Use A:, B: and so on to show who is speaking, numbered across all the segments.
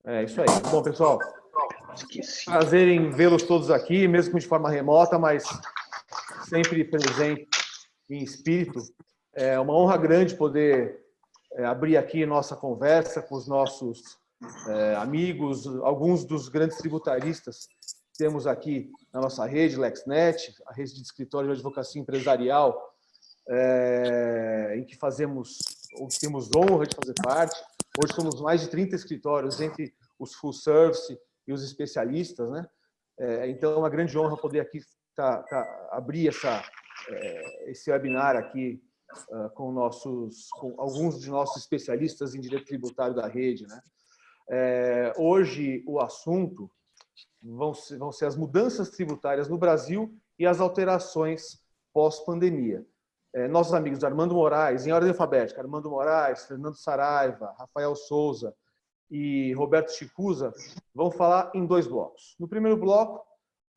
A: É isso aí. Bom, pessoal, prazer em vê-los todos aqui, mesmo de forma remota, mas sempre presente em espírito. É uma honra grande poder abrir aqui nossa conversa com os nossos amigos, alguns dos grandes tributaristas que temos aqui na nossa rede, LexNet, a rede de escritório de advocacia empresarial, em que temos honra de fazer parte. Hoje somos mais de 30 escritórios, entre os full service e os especialistas, né? Então, é uma grande honra poder aqui abrir esse webinar aqui com alguns de nossos especialistas em direito tributário da rede, né? Hoje, o assunto vão ser as mudanças tributárias no Brasil e as alterações pós-pandemia. Nossos amigos Armando Moraes, em ordem alfabética, Armando Moraes, Fernando Saraiva, Rafael Souza e Roberto Chicuza vão falar em 2 blocos. No primeiro bloco,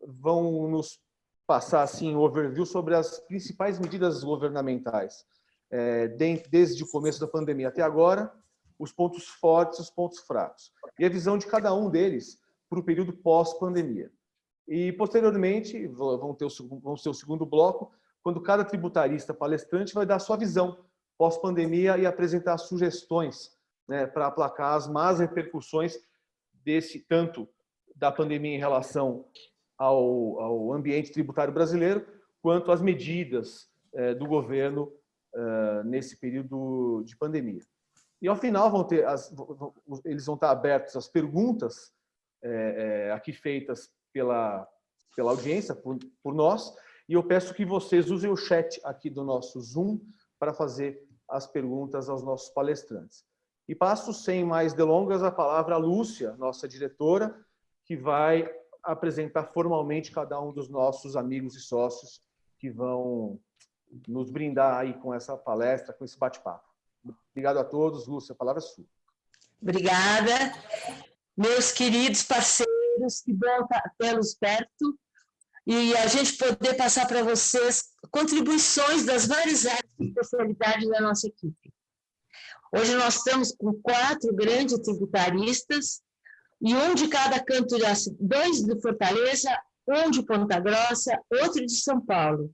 A: vão nos passar assim, um overview sobre as principais medidas governamentais, desde o começo da pandemia até agora, os pontos fortes e os pontos fracos, e a visão de cada um deles para o período pós-pandemia. E, posteriormente, vão ser o segundo bloco, quando cada tributarista palestrante vai dar a sua visão pós-pandemia e apresentar sugestões, né, para aplacar as más repercussões tanto da pandemia em relação ao ambiente tributário brasileiro, quanto às medidas do governo nesse período de pandemia. E, ao final, eles vão estar abertos às perguntas aqui feitas pela audiência, por nós, e eu peço que vocês usem o chat aqui do nosso Zoom para fazer as perguntas aos nossos palestrantes. E passo, sem mais delongas, a palavra à Lúcia, nossa diretora, que vai apresentar formalmente cada um dos nossos amigos e sócios que vão nos brindar aí com essa palestra, com esse bate-papo. Obrigado a todos. Lúcia, a palavra é sua.
B: Obrigada. Meus queridos parceiros, que bom tê-los perto e a gente poder passar para vocês contribuições das várias áreas de especialidade da nossa equipe. Hoje nós estamos com 4 grandes tributaristas e um de cada canto, 2 de Fortaleza, um de Ponta Grossa, outro de São Paulo.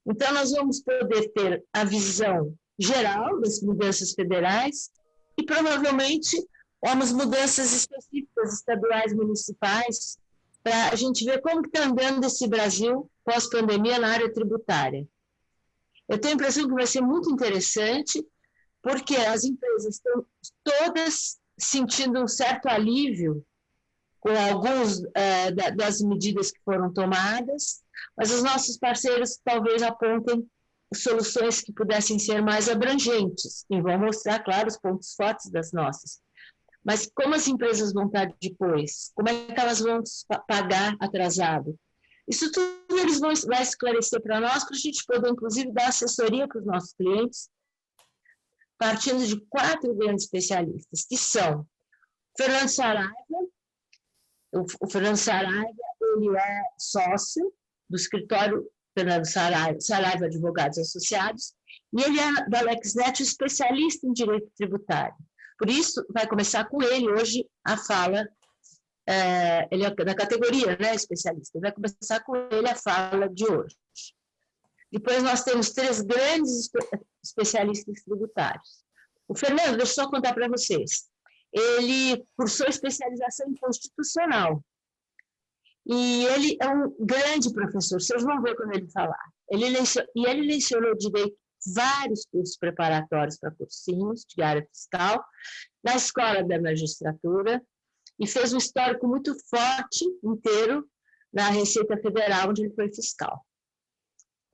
B: Então, nós vamos poder ter a visão geral das mudanças federais e, provavelmente, umas mudanças específicas, estaduais, municipais, para a gente ver como está andando esse Brasil pós-pandemia na área tributária. Eu tenho a impressão que vai ser muito interessante, porque as empresas estão todas sentindo um certo alívio com algumas das medidas que foram tomadas, mas os nossos parceiros talvez apontem soluções que pudessem ser mais abrangentes, e vão mostrar, claro, os pontos fortes das nossas. Mas como as empresas vão estar depois? Como é que elas vão pagar atrasado? Isso tudo eles vão esclarecer para nós, para a gente poder, inclusive, dar assessoria para os nossos clientes, partindo de 4 grandes especialistas, que são Fernando Saraiva. O Fernando Saraiva, ele é sócio do escritório Fernando Saraiva Advogados Associados, e ele é da LexNet, especialista em direito tributário. Por isso, vai começar com ele hoje a fala, ele é da categoria, né, especialista, vai começar com ele a fala de hoje. Depois nós temos 3 grandes especialistas tributários. O Fernando, deixa eu só contar para vocês, ele cursou especialização em constitucional, e ele é um grande professor, vocês vão ver quando ele falar. Ele lecionou direito vários cursos preparatórios para cursinhos de área fiscal, na Escola da Magistratura, e fez um histórico muito forte, inteiro, na Receita Federal, onde ele foi fiscal.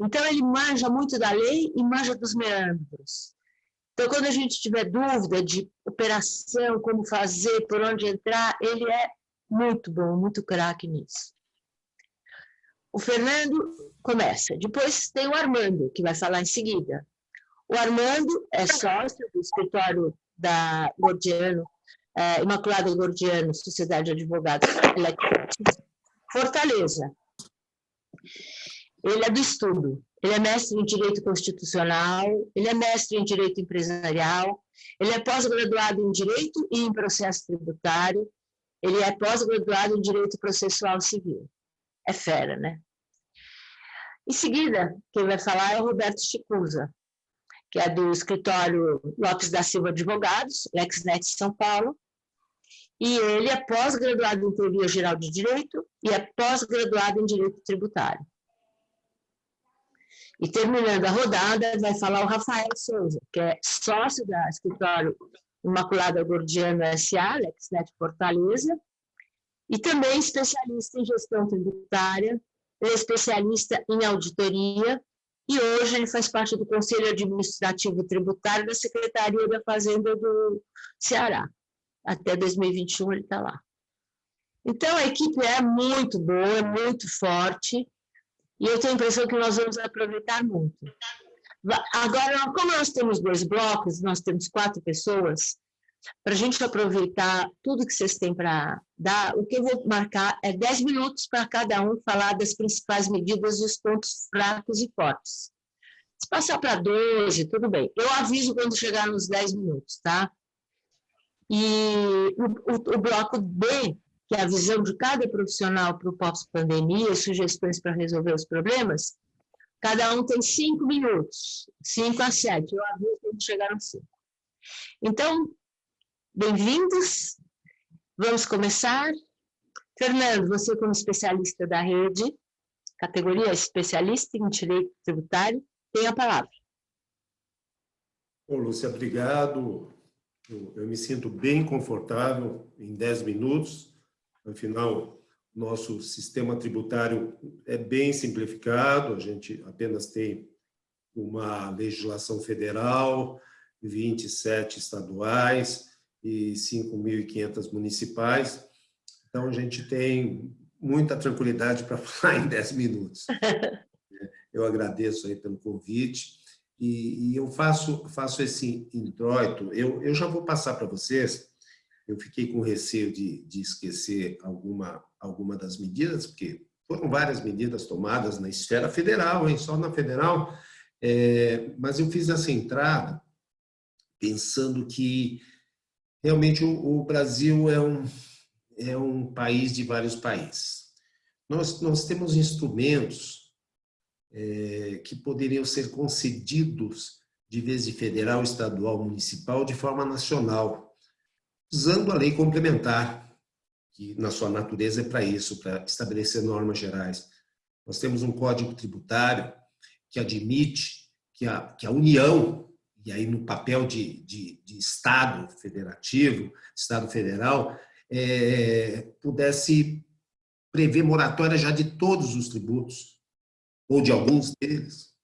B: Então, ele manja muito da lei e manja dos meandros. Então, quando a gente tiver dúvida de operação, como fazer, por onde entrar, ele é muito bom, muito craque nisso. O Fernando começa. Depois tem o Armando, que vai falar em seguida. O Armando é sócio do escritório da Gordiano, Imaculada Gordiano, Sociedade de Advogados Fortaleza. Ele é do estudo. Ele é mestre em Direito Constitucional, ele é mestre em Direito Empresarial, ele é pós-graduado em Direito e em Processo Tributário, Ele é pós-graduado em Direito Processual Civil. É fera, né? Em seguida, quem vai falar é o Roberto Chicuza, que é do escritório Lopes da Silva Advogados, LexNet São Paulo, e ele é pós-graduado em Teoria Geral de Direito e é pós-graduado em Direito Tributário. E terminando a rodada, vai falar o Rafael Souza, que é sócio da escritório Imaculada Gordiano S.A., LexNet Fortaleza, e também especialista em gestão tributária, ele é especialista em auditoria, e hoje ele faz parte do Conselho Administrativo Tributário da Secretaria da Fazenda do Ceará. Até 2021 ele está lá. Então, a equipe é muito boa, muito forte, e eu tenho a impressão que nós vamos aproveitar muito. Agora, como nós temos 2 blocos, nós temos 4 pessoas, para a gente aproveitar tudo que vocês têm para dar, o que eu vou marcar é 10 minutos para cada um falar das principais medidas, dos pontos fracos e fortes. Se passar para 12, tudo bem. Eu aviso quando chegar nos 10 minutos, tá? E o bloco B, que é a visão de cada profissional para o pós-pandemia, sugestões para resolver os problemas, cada um tem 5 minutos, 5 a 7. Eu aviso quando chegar nos 5. Então, bem-vindos. Vamos começar. Fernando, você como especialista da rede, categoria especialista em direito tributário, tem a palavra.
C: Bom, Lúcia, obrigado. Eu me sinto bem confortável em 10 minutos. Afinal, nosso sistema tributário é bem simplificado, a gente apenas tem uma legislação federal, 27 estaduais e 5.500 municipais. Então, a gente tem muita tranquilidade para falar em 10 minutos. Eu agradeço aí pelo convite e eu faço esse introito. Eu já vou passar para vocês. Eu fiquei com receio de esquecer alguma das medidas, porque foram várias medidas tomadas na esfera federal, hein? Só na federal. Mas eu fiz essa entrada pensando que realmente o Brasil é um país de vários países. Nós temos instrumentos que poderiam ser concedidos de vez de federal, estadual, municipal, de forma nacional, usando a lei complementar, que na sua natureza é para isso, para estabelecer normas gerais. Nós temos um Código Tributário que admite que a União, e aí no papel de Estado federativo, Estado federal, pudesse prever moratória já de todos os tributos, ou de alguns deles,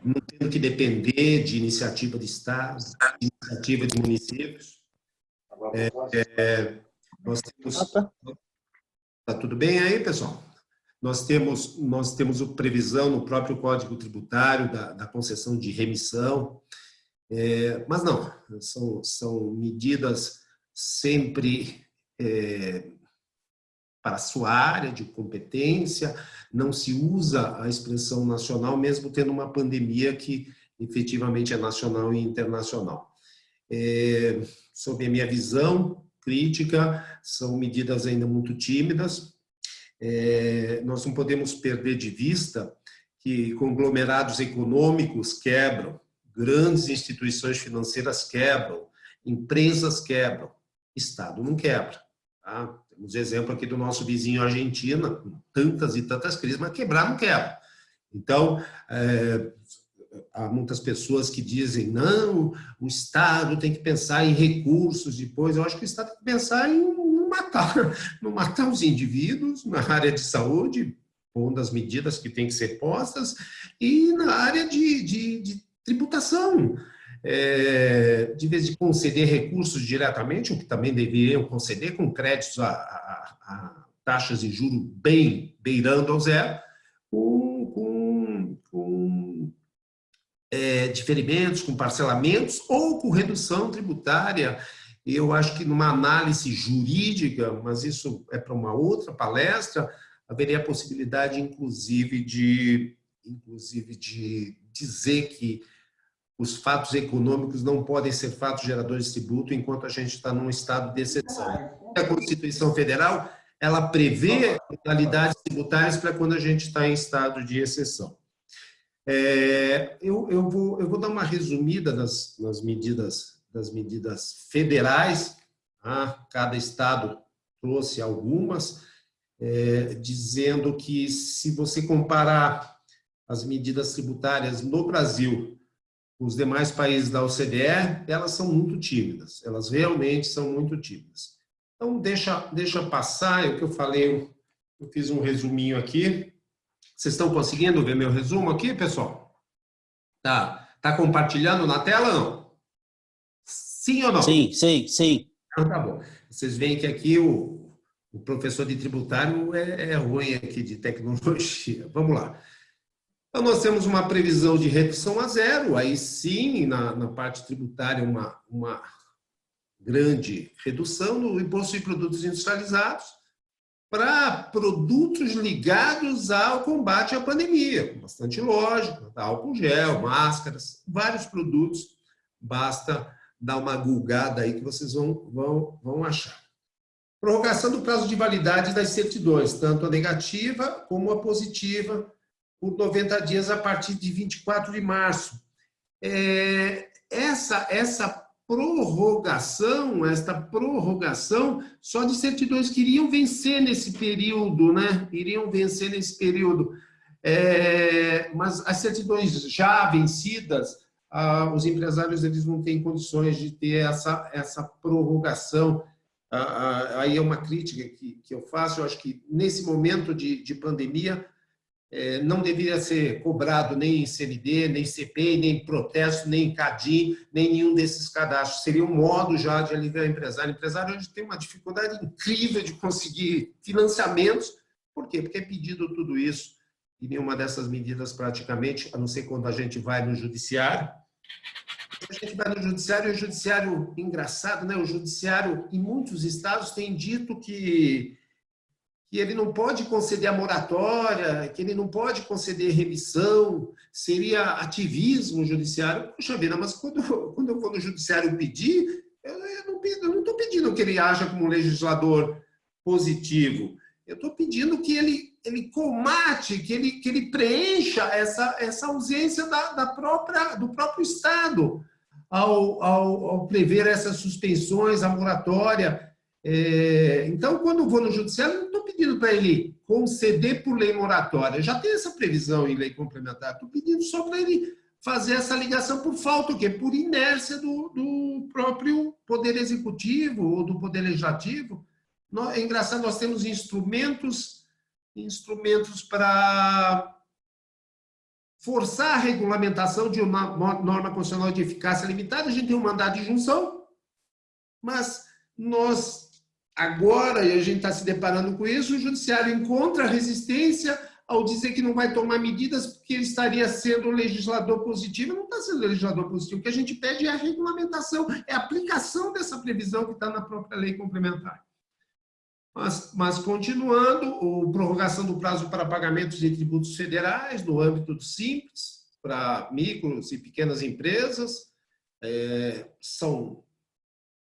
C: não tendo que depender de iniciativa de Estado, de iniciativa de municípios. Nós temos... Tá tudo bem aí, pessoal? Nós temos a previsão no próprio Código Tributário da concessão de remissão, mas não, são medidas sempre para a sua área de competência, não se usa a expressão nacional, mesmo tendo uma pandemia que efetivamente é nacional e internacional. Sob a minha visão crítica, são medidas ainda muito tímidas. Nós não podemos perder de vista que conglomerados econômicos quebram, grandes instituições financeiras quebram, empresas quebram, Estado não quebra. Tá? Temos exemplo aqui do nosso vizinho Argentina, com tantas e tantas crises, mas quebrar não quebra. Então, há muitas pessoas que dizem, não, o Estado tem que pensar em recursos depois. Eu acho que o Estado tem que pensar em não matar os indivíduos na área de saúde, pondo as medidas que têm que ser postas, e na área de tributação. De vez de conceder recursos diretamente, o que também deveriam conceder com créditos a taxas de juros bem beirando ao zero, com diferimentos, com parcelamentos ou com redução tributária. Eu acho que numa análise jurídica, mas isso é para uma outra palestra, haveria a possibilidade, inclusive de dizer que os fatos econômicos não podem ser fatos geradores de tributo enquanto a gente está num estado de exceção. A Constituição Federal, ela prevê modalidades tributárias para quando a gente está em estado de exceção. Eu vou dar uma resumida das medidas federais. Tá? Cada estado trouxe algumas, dizendo que, se você comparar as medidas tributárias no Brasil com os demais países da OCDE, elas são muito tímidas, elas realmente são muito tímidas. Então, deixa passar, o que eu falei, eu fiz um resuminho aqui. Vocês estão conseguindo ver meu resumo aqui, pessoal? Tá compartilhando na tela ou não? Sim ou não?
D: Sim, sim, sim.
C: Então, tá bom. Vocês veem que aqui o professor de tributário é ruim aqui de tecnologia. Vamos lá. Então, nós temos uma previsão de redução a zero, aí sim, na parte tributária, uma grande redução no imposto de produtos industrializados para produtos ligados ao combate à pandemia. Bastante lógico, álcool gel, máscaras, vários produtos, basta dar uma gulgada aí que vocês vão achar. Prorrogação do prazo de validade das certidões, tanto a negativa como a positiva, por 90 dias a partir de 24 de março. Essa prorrogação só de certidões que iriam vencer nesse período, né? Mas as certidões já vencidas, os empresários eles não têm condições de ter essa prorrogação. Aí é uma crítica que eu faço. Eu acho que nesse momento de pandemia não deveria ser cobrado nem em CND, nem CPI, nem protesto, nem CADIM, nem nenhum desses cadastros. Seria um modo já de aliviar o empresário. O empresário hoje tem uma dificuldade incrível de conseguir financiamentos. Por quê? Porque é pedido tudo isso e nenhuma dessas medidas praticamente, a não ser quando a gente vai no judiciário. A gente vai no judiciário, e o judiciário, engraçado, né? O judiciário, em muitos estados, tem dito que ele não pode conceder a moratória, que ele não pode conceder remissão, seria ativismo judiciário. Puxa vida, mas quando eu vou no judiciário pedir, eu não estou pedindo que ele haja como um legislador positivo, eu estou pedindo que ele comate, que ele preencha essa ausência do próprio Estado ao prever essas suspensões, a moratória. Então, quando eu vou no judiciário, eu não estou pedindo para ele conceder por lei moratória. Já tem essa previsão em lei complementar. Estou pedindo só para ele fazer essa ligação por falta, o quê? Por inércia do próprio Poder Executivo ou do Poder Legislativo. É engraçado, nós temos instrumentos para forçar a regulamentação de uma norma constitucional de eficácia limitada. A gente tem um mandado de injunção, mas nós, agora, e a gente está se deparando com isso, o judiciário encontra resistência ao dizer que não vai tomar medidas porque ele estaria sendo legislador positivo. Não está sendo legislador positivo. O que a gente pede é a regulamentação, é a aplicação dessa previsão que está na própria lei complementar. Mas continuando, a prorrogação do prazo para pagamentos de tributos federais no âmbito do Simples, para micros e pequenas empresas, são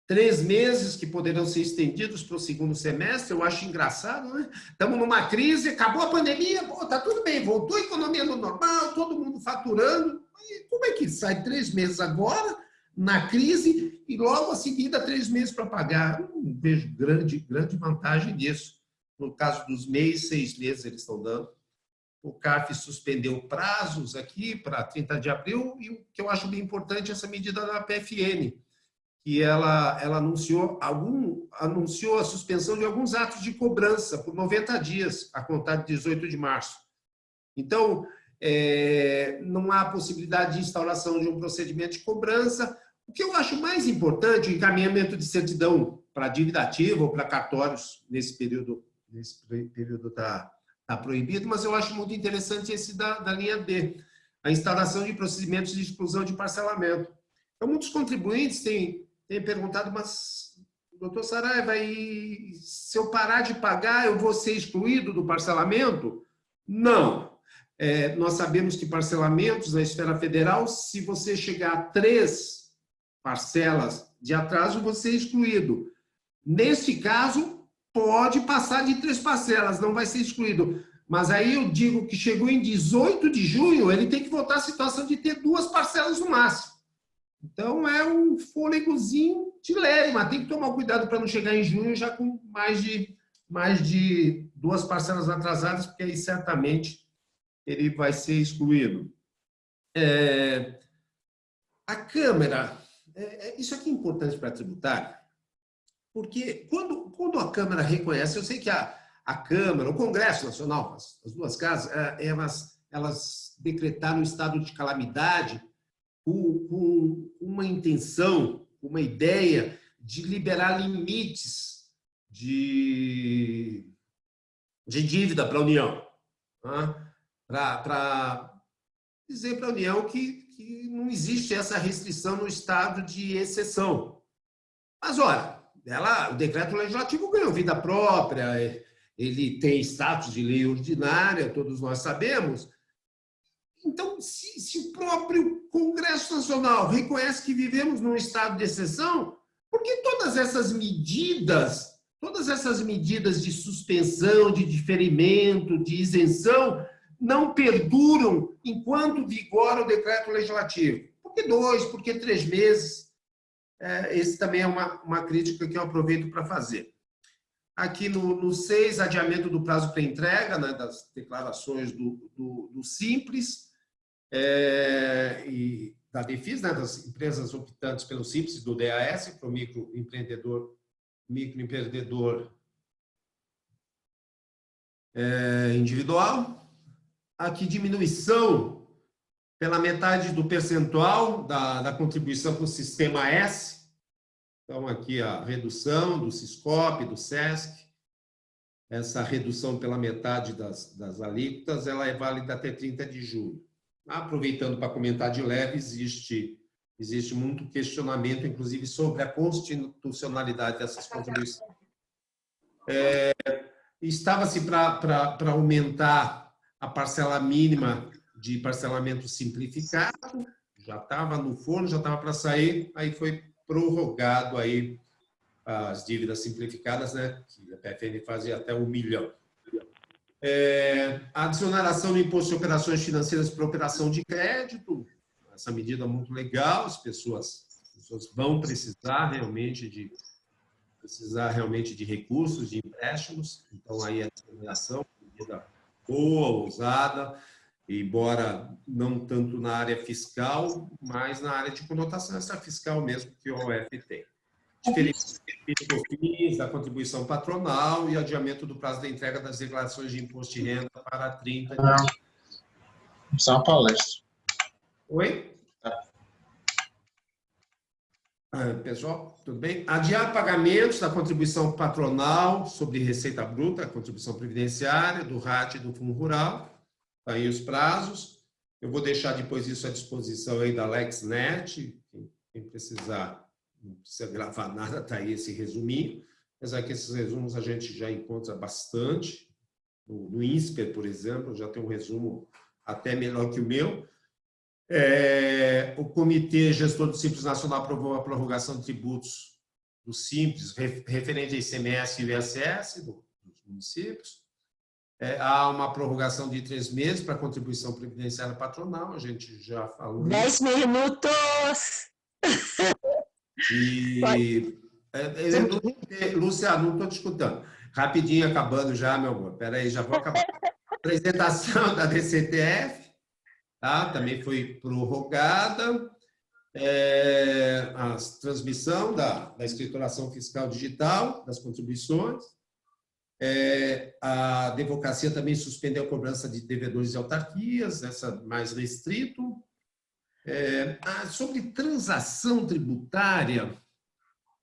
C: 3 meses que poderão ser estendidos para o segundo semestre. Eu acho engraçado, né? Estamos numa crise, acabou a pandemia, está tudo bem, voltou a economia no normal, todo mundo faturando. E como é que sai 3 meses agora, na crise, e logo a seguida 3 meses para pagar? Eu não vejo grande vantagem nisso. No caso dos MEI, 6 meses eles estão dando. O CARF suspendeu prazos aqui para 30 de abril, e o que eu acho bem importante é essa medida da PFN, que ela anunciou a suspensão de alguns atos de cobrança por 90 dias, a contar de 18 de março. Então, não há possibilidade de instauração de um procedimento de cobrança. O que eu acho mais importante, o encaminhamento de certidão para dívida ativa ou para cartórios nesse período está proibido, mas eu acho muito interessante esse da linha D, a instauração de procedimentos de exclusão de parcelamento. Então, muitos contribuintes têm perguntado, mas, doutor Saraiva, se eu parar de pagar, eu vou ser excluído do parcelamento? Não. Nós sabemos que parcelamentos na esfera federal, se você chegar a 3 parcelas de atraso, você é excluído. Neste caso, pode passar de 3 parcelas, não vai ser excluído. Mas aí eu digo que chegou em 18 de junho, ele tem que voltar à situação de ter 2 parcelas no máximo. Então, é um fôlegozinho de leve, mas tem que tomar cuidado para não chegar em junho já com mais de 2 parcelas atrasadas, porque aí certamente ele vai ser excluído. A Câmara, isso aqui é importante para a tributária, porque quando a Câmara reconhece, eu sei que a Câmara, o Congresso Nacional, as duas casas, elas decretaram um estado de calamidade com uma intenção, uma ideia de liberar limites de dívida para a União. Para dizer para a União que não existe essa restrição no estado de exceção. Mas, olha, o decreto legislativo ganhou vida própria, ele tem status de lei ordinária, todos nós sabemos. Então, se o próprio Congresso Nacional reconhece que vivemos num estado de exceção, por que todas essas medidas de suspensão, de diferimento, de isenção, não perduram enquanto vigora o decreto legislativo? Por que 2, por que 3 meses? Esse também é uma crítica que eu aproveito para fazer. Aqui no 6, adiamento do prazo para entrega, né, das declarações do Simples, e da DEFIS, né, das empresas optantes pelo Simples, do DAS, para o microempreendedor individual. Aqui, diminuição pela metade do percentual da contribuição para o Sistema S. Então, aqui a redução do Siscop, do SESC. Essa redução pela metade das alíquotas, ela é válida até 30 de julho. Aproveitando para comentar de leve, existe muito questionamento, inclusive, sobre a constitucionalidade dessas contribuições. Estava-se para aumentar a parcela mínima de parcelamento simplificado, já estava no forno, já estava para sair, aí foi prorrogado aí as dívidas simplificadas, né, que a PFN fazia até 1 milhão. A desoneração do imposto de operações financeiras por operação de crédito, essa medida é muito legal, as pessoas vão precisar realmente de recursos, de empréstimos, então aí a desoneração, medida boa, ousada, embora não tanto na área fiscal, mas na área de conotação extrafiscal mesmo que o OF tem. Diferença da contribuição patronal e adiamento do prazo da entrega das declarações de imposto de renda para 30 dias.
D: Isso é uma palestra.
C: Oi? Pessoal, tudo bem? Adiar pagamentos da contribuição patronal sobre receita bruta, a contribuição previdenciária, do RAT e do Fundo Rural. Tá aí os prazos. Eu vou deixar depois isso à disposição aí da LexNet. Quem precisar, não precisa gravar nada, está aí esse resuminho. Apesar que esses resumos a gente já encontra bastante. No INSPER, por exemplo, já tem um resumo até melhor que o meu. O Comitê Gestor do Simples Nacional aprovou a prorrogação de tributos do Simples, referente a ICMS e ISS dos municípios. Há uma prorrogação de 3 meses para a contribuição previdenciária patronal, a gente já falou.
B: 10 minutos!
C: Lúcia, não estou te escutando. Rapidinho, acabando já, meu amor. Espera aí, já vou acabar. Apresentação da DCTF, tá? Também foi prorrogada. A transmissão da escrituração fiscal digital, das contribuições. A advocacia também suspendeu a cobrança de devedores de autarquias, essa mais restrito. Sobre transação tributária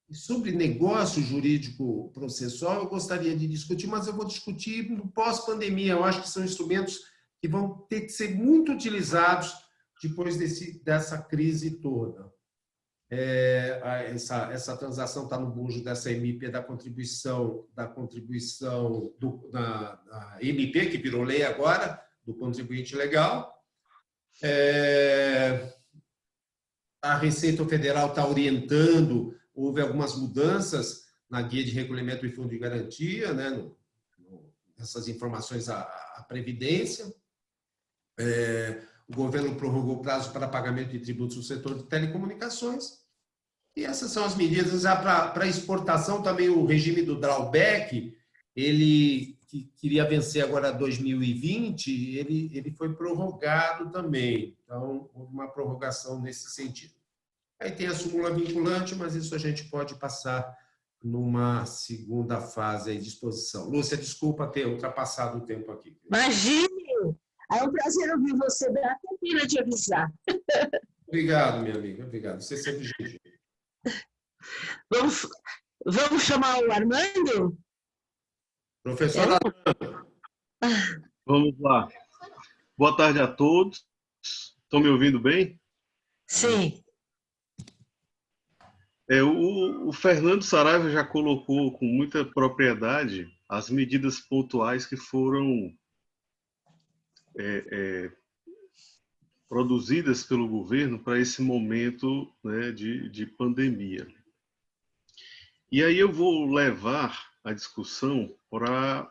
C: e sobre negócio jurídico processual, eu gostaria de discutir, mas eu vou discutir no pós-pandemia. Eu acho que são instrumentos que vão ter que ser muito utilizados depois dessa crise toda. Essa transação está no bujo dessa MP da contribuição da MP, que virou lei agora, do contribuinte legal. A Receita Federal está orientando, houve algumas mudanças na guia de recolhimento e fundo de garantia, né, essas informações à Previdência. O governo prorrogou o prazo para pagamento de tributos no setor de telecomunicações. E essas são as medidas. Para exportação, também o regime do drawback, ele que queria vencer agora 2020, ele foi prorrogado também. Então, houve uma prorrogação nesse sentido. Aí tem a súmula vinculante, mas isso a gente pode passar numa segunda fase de exposição. Lúcia, desculpa ter ultrapassado o tempo aqui.
B: Imagine! É um prazer ouvir você, dá até pena de avisar.
C: Obrigado, minha amiga. Obrigado. Você sempre gentil.
B: Vamos chamar o Armando?
C: Professor Armando.
E: Vamos lá. Boa tarde a todos. Estão me ouvindo bem?
B: Sim.
E: O Fernando Saraiva já colocou com muita propriedade as medidas pontuais que foram produzidas pelo governo para esse momento, né, de pandemia. E aí eu vou levar a discussão para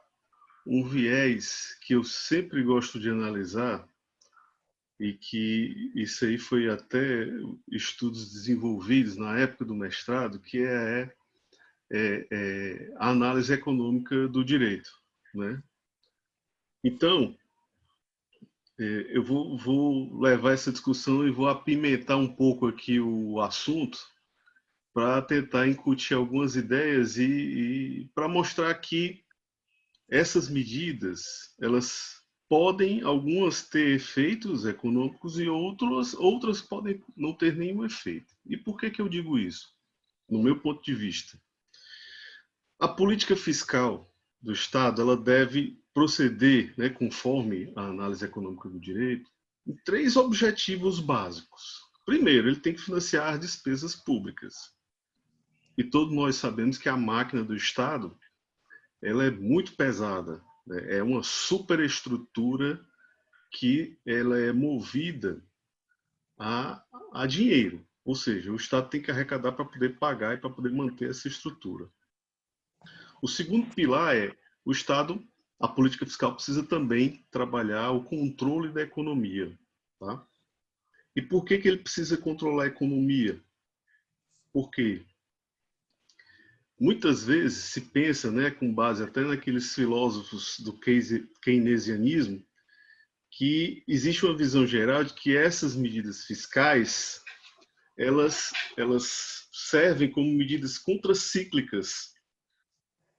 E: um viés que eu sempre gosto de analisar, e que isso aí foi até estudos desenvolvidos na época do mestrado, que é a análise econômica do direito, né? Então, eu vou levar essa discussão e vou apimentar um pouco aqui o assunto para tentar incutir algumas ideias e para mostrar que essas medidas, elas podem, algumas ter efeitos econômicos e outras podem não ter nenhum efeito. E por que eu digo isso? No meu ponto de vista, a política fiscal do Estado, ela deve proceder, né, conforme a análise econômica do direito, em 3 objetivos básicos. Primeiro, ele tem que financiar as despesas públicas. E todos nós sabemos que a máquina do Estado, ela é muito pesada, né? É uma superestrutura que ela é movida a dinheiro. Ou seja, o Estado tem que arrecadar para poder pagar e para poder manter essa estrutura. O segundo pilar é o Estado, a política fiscal precisa também trabalhar o controle da economia. Tá? E por que ele precisa controlar a economia? Porque muitas vezes se pensa, né, com base até naqueles filósofos do keynesianismo, que existe uma visão geral de que essas medidas fiscais elas servem como medidas contracíclicas,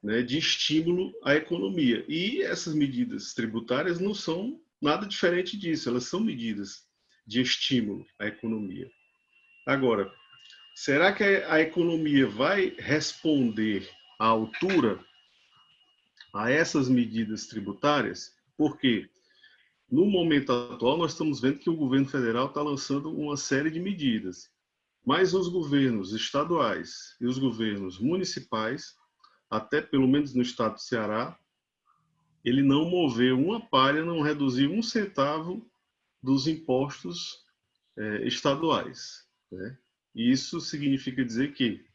E: né, de estímulo à economia. E essas medidas tributárias não são nada diferente disso, elas são medidas de estímulo à economia. Agora, será que a economia vai responder à altura a essas medidas tributárias? Porque no momento atual nós estamos vendo que o governo federal está lançando uma série de medidas, mas os governos estaduais e os governos municipais, até pelo menos no estado do Ceará, ele não moveu uma palha, não reduziu 1 centavo dos impostos estaduais, né? Isso significa dizer que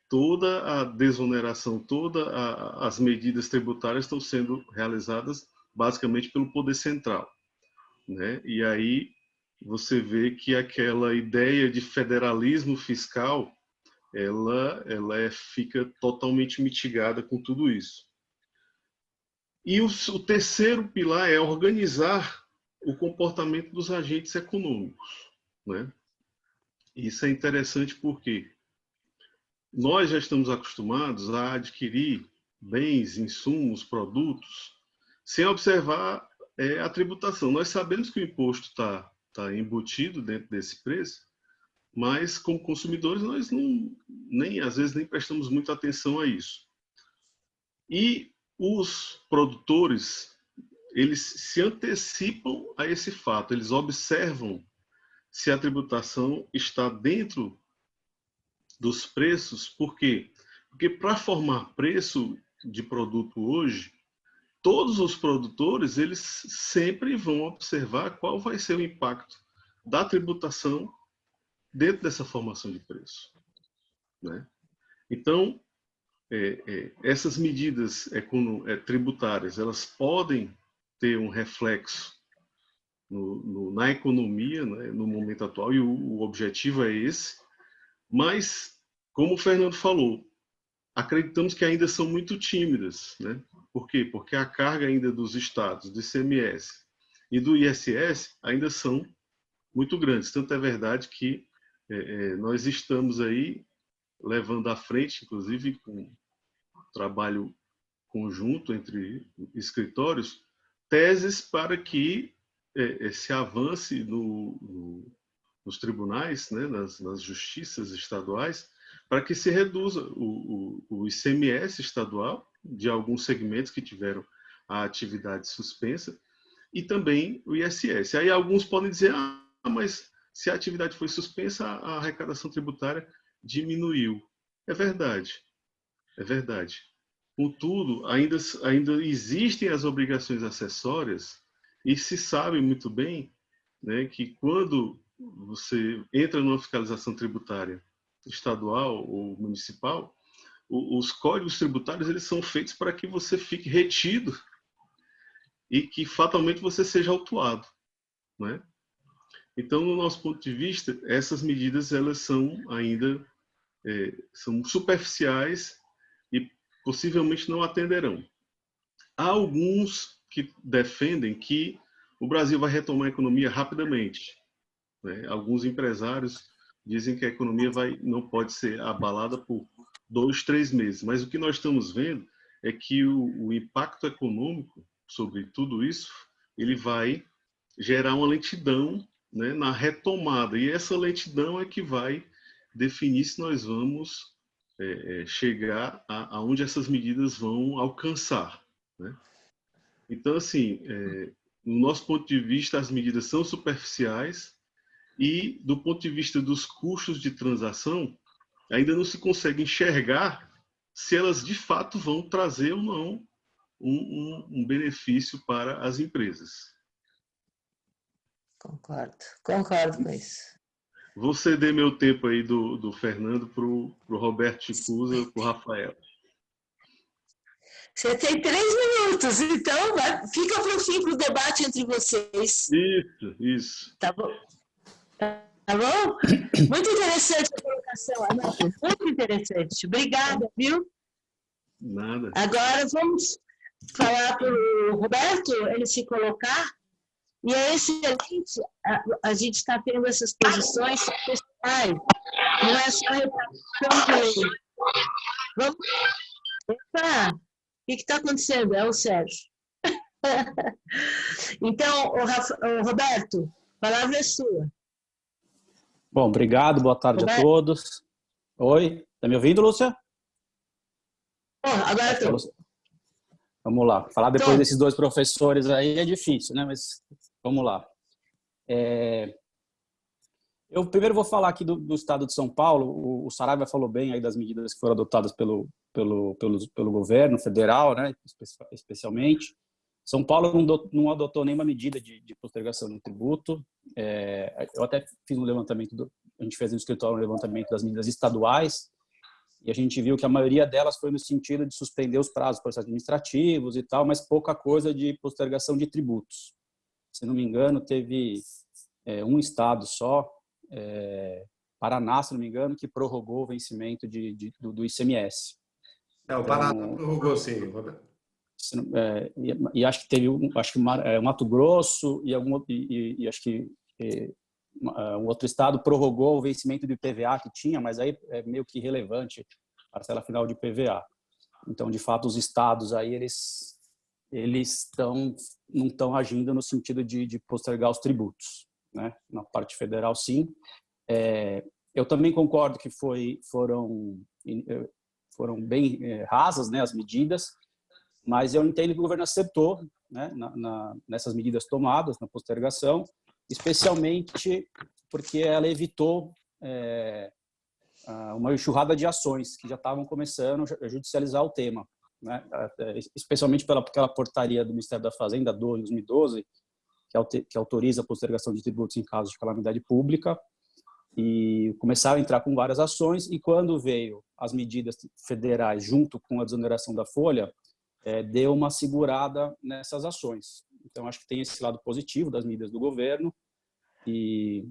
E: toda a desoneração, todas as medidas tributárias estão sendo realizadas basicamente pelo poder central, né? E aí você vê que aquela ideia de federalismo fiscal, ela fica totalmente mitigada com tudo isso. E o terceiro pilar é organizar o comportamento dos agentes econômicos, né? Isso é interessante porque nós já estamos acostumados a adquirir bens, insumos, produtos, sem observar a tributação. Nós sabemos que o imposto está embutido dentro desse preço, mas como consumidores nós às vezes nem prestamos muita atenção a isso. E os produtores, eles se antecipam a esse fato, eles observam se a tributação está dentro dos preços. Por quê? Porque para formar preço de produto hoje, todos os produtores, eles sempre vão observar qual vai ser o impacto da tributação dentro dessa formação de preço, né? Então, essas medidas tributárias, elas podem ter um reflexo na economia, né, no momento atual, e o objetivo é esse, mas, como o Fernando falou, acreditamos que ainda são muito tímidas, né? Por quê? Porque a carga ainda dos estados, do ICMS e do ISS, ainda são muito grandes. Tanto é verdade que nós estamos aí levando à frente, inclusive com trabalho conjunto entre escritórios, teses para que se avance nos tribunais, né, nas justiças estaduais, para que se reduza o ICMS estadual de alguns segmentos que tiveram a atividade suspensa e também o ISS. Aí alguns podem dizer, mas se a atividade foi suspensa, a arrecadação tributária diminuiu. É verdade, é verdade. Contudo, ainda existem as obrigações acessórias e se sabe muito bem, né, que quando você entra numa fiscalização tributária estadual ou municipal, os códigos tributários eles são feitos para que você fique retido e que fatalmente você seja autuado, né? Então, no nosso ponto de vista, essas medidas elas são ainda são superficiais e possivelmente não atenderão. Há alguns que defendem que o Brasil vai retomar a economia rapidamente, né? Alguns empresários dizem que a economia não pode ser abalada por 2, 3 meses. Mas o que nós estamos vendo é que o impacto econômico sobre tudo isso, ele vai gerar uma lentidão, né, na retomada. E essa lentidão é que vai definir se nós vamos chegar aonde essas medidas vão alcançar, né? Então, assim, no nosso ponto de vista, as medidas são superficiais e, do ponto de vista dos custos de transação, ainda não se consegue enxergar se elas, de fato, vão trazer ou não um benefício para as empresas.
B: Concordo com isso.
E: Vou ceder meu tempo aí do Fernando para o Roberto Chicuza, para o Rafael.
B: Você tem 3 minutos, então fica para o fim para o debate entre vocês.
E: Isso.
B: Tá bom? Tá bom? Muito interessante a colocação, Ana. Muito interessante. Obrigada, viu?
E: Nada.
B: Agora vamos falar para o Roberto, ele se colocar. E é excelente, a gente está tendo essas posições pessoais, não é só repartição de lei. Vamos. Opa! O que está acontecendo? É o Sérgio. Então, Roberto, a palavra é sua.
F: Bom, obrigado, boa tarde a todos. Oi, está me ouvindo, Lúcia?
B: Agora estou.
F: Vamos lá, falar depois desses 2 professores aí é difícil, né? Mas vamos lá. Eu primeiro vou falar aqui do estado de São Paulo. O Saraiva falou bem aí das medidas que foram adotadas pelo governo federal, né? Especialmente. São Paulo não adotou nenhuma medida de postergação do tributo. Eu até fiz um levantamento, a gente fez no escritório um levantamento das medidas estaduais, e a gente viu que a maioria delas foi no sentido de suspender os prazos processos administrativos e tal, mas pouca coisa de postergação de tributos. Se não me engano, teve um estado só, Paraná, se não me engano, que prorrogou o vencimento do ICMS.
C: O Paraná prorrogou, sim, Roberto.
F: E acho que teve Mato Grosso e acho que um outro estado prorrogou o vencimento do IPVA que tinha, mas aí é meio que irrelevante a parcela final de IPVA. Então, de fato, os estados aí eles não estão agindo no sentido de postergar os tributos, né? Na parte federal, sim. Eu também concordo que foram bem rasas, né, as medidas, mas eu entendo que o governo acertou, né, nessas medidas tomadas, na postergação, especialmente porque ela evitou uma enxurrada de ações que já estavam começando a judicializar o tema. né? Especialmente pela aquela portaria do Ministério da Fazenda 2012, que autoriza a postergação de tributos em casos de calamidade pública, e começaram a entrar com várias ações, e quando veio as medidas federais junto com a desoneração da folha, deu uma segurada nessas ações. Então, acho que tem esse lado positivo das medidas do governo, e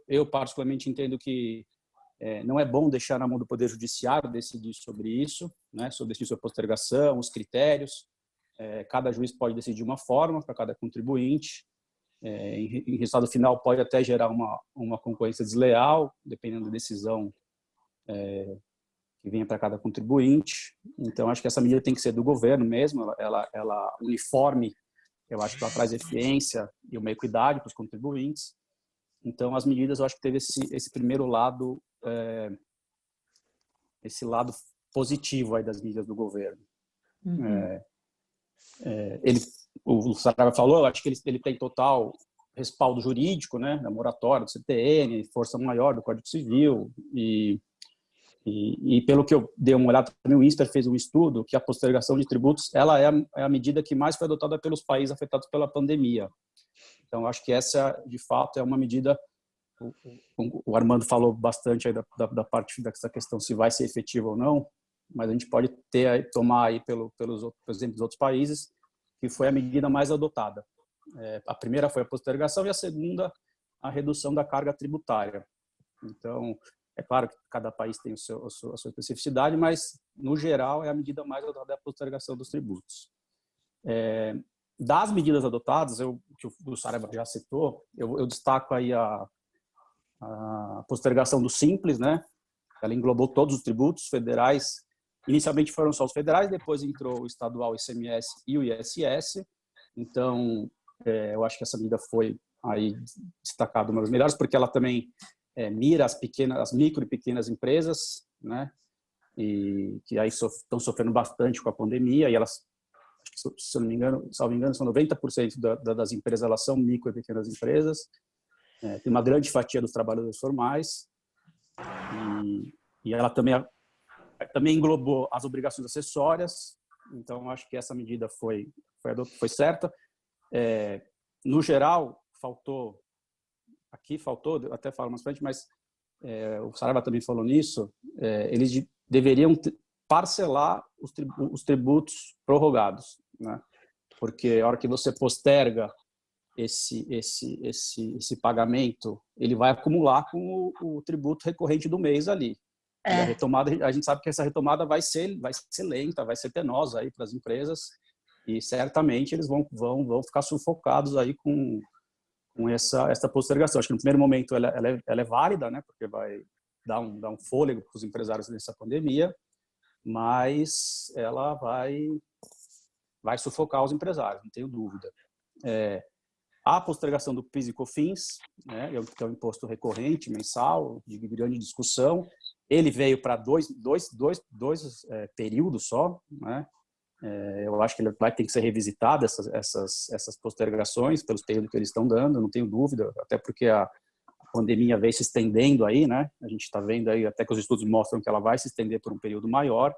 F: eu particularmente entendo que não é bom deixar na mão do Poder Judiciário decidir sobre isso, né, sobre a postergação, os critérios. Cada juiz pode decidir uma forma para cada contribuinte. Em resultado final, pode até gerar uma concorrência desleal, dependendo da decisão que venha para cada contribuinte. Então, acho que essa medida tem que ser do governo mesmo, ela uniforme, eu acho que ela traz eficiência e uma equidade para os contribuintes. Então, as medidas, eu acho que teve esse primeiro lado, esse lado positivo aí das medidas do governo. Uhum. O Saraiva falou, eu acho que ele tem total respaldo jurídico, né, da moratória do CTN, força maior do Código Civil, e pelo que eu dei uma olhada, também o INSPER fez um estudo que a postergação de tributos ela é a medida que mais foi adotada pelos países afetados pela pandemia. Então, acho que essa, de fato, é uma medida. O Armando falou bastante aí da parte dessa questão se vai ser efetiva ou não, mas a gente pode tomar aí pelos exemplos dos outros países, que foi a medida mais adotada. A primeira foi a postergação e a segunda, a redução da carga tributária. Então, é claro que cada país tem a sua especificidade, mas, no geral, é a medida mais adotada, é a postergação dos tributos. Das medidas adotadas, que o Saraiva já citou, eu destaco aí a postergação do Simples, né? Ela englobou todos os tributos federais. Inicialmente foram só os federais, depois entrou o estadual, o ICMS e o ISS. Então, eu acho que essa medida foi aí destacada uma das melhores, porque ela também mira as micro e pequenas empresas, né? E que aí estão sofrendo bastante com a pandemia, e elas, se eu não me engano, salvo engano, são 90% das empresas, elas são micro e pequenas empresas. Tem uma grande fatia dos trabalhadores formais, e ela também englobou as obrigações acessórias. Então, acho que essa medida foi certa. No geral, faltou, até falo mais frente, mas o Saraiva também falou nisso, eles deveriam parcelar os tributos prorrogados, né? Porque a hora que você posterga esse pagamento, ele vai acumular com o tributo recorrente do mês ali. E a retomada, a gente sabe que essa retomada vai ser lenta, vai ser penosa aí para as empresas, e certamente eles vão ficar sufocados aí com essa postergação. Acho que no primeiro momento ela é válida, né, porque vai dar um fôlego para os empresários nessa pandemia, mas ela vai sufocar os empresários, não tenho dúvida. A postergação do PIS e COFINS, né, que é um imposto recorrente, mensal, de grande discussão, ele veio para dois períodos só, né? Eu acho que ele vai ter que ser revisitado, essas postergações, pelos períodos que eles estão dando, não tenho dúvida, até porque a pandemia veio se estendendo aí, né? A gente está vendo aí, até que os estudos mostram que ela vai se estender por um período maior.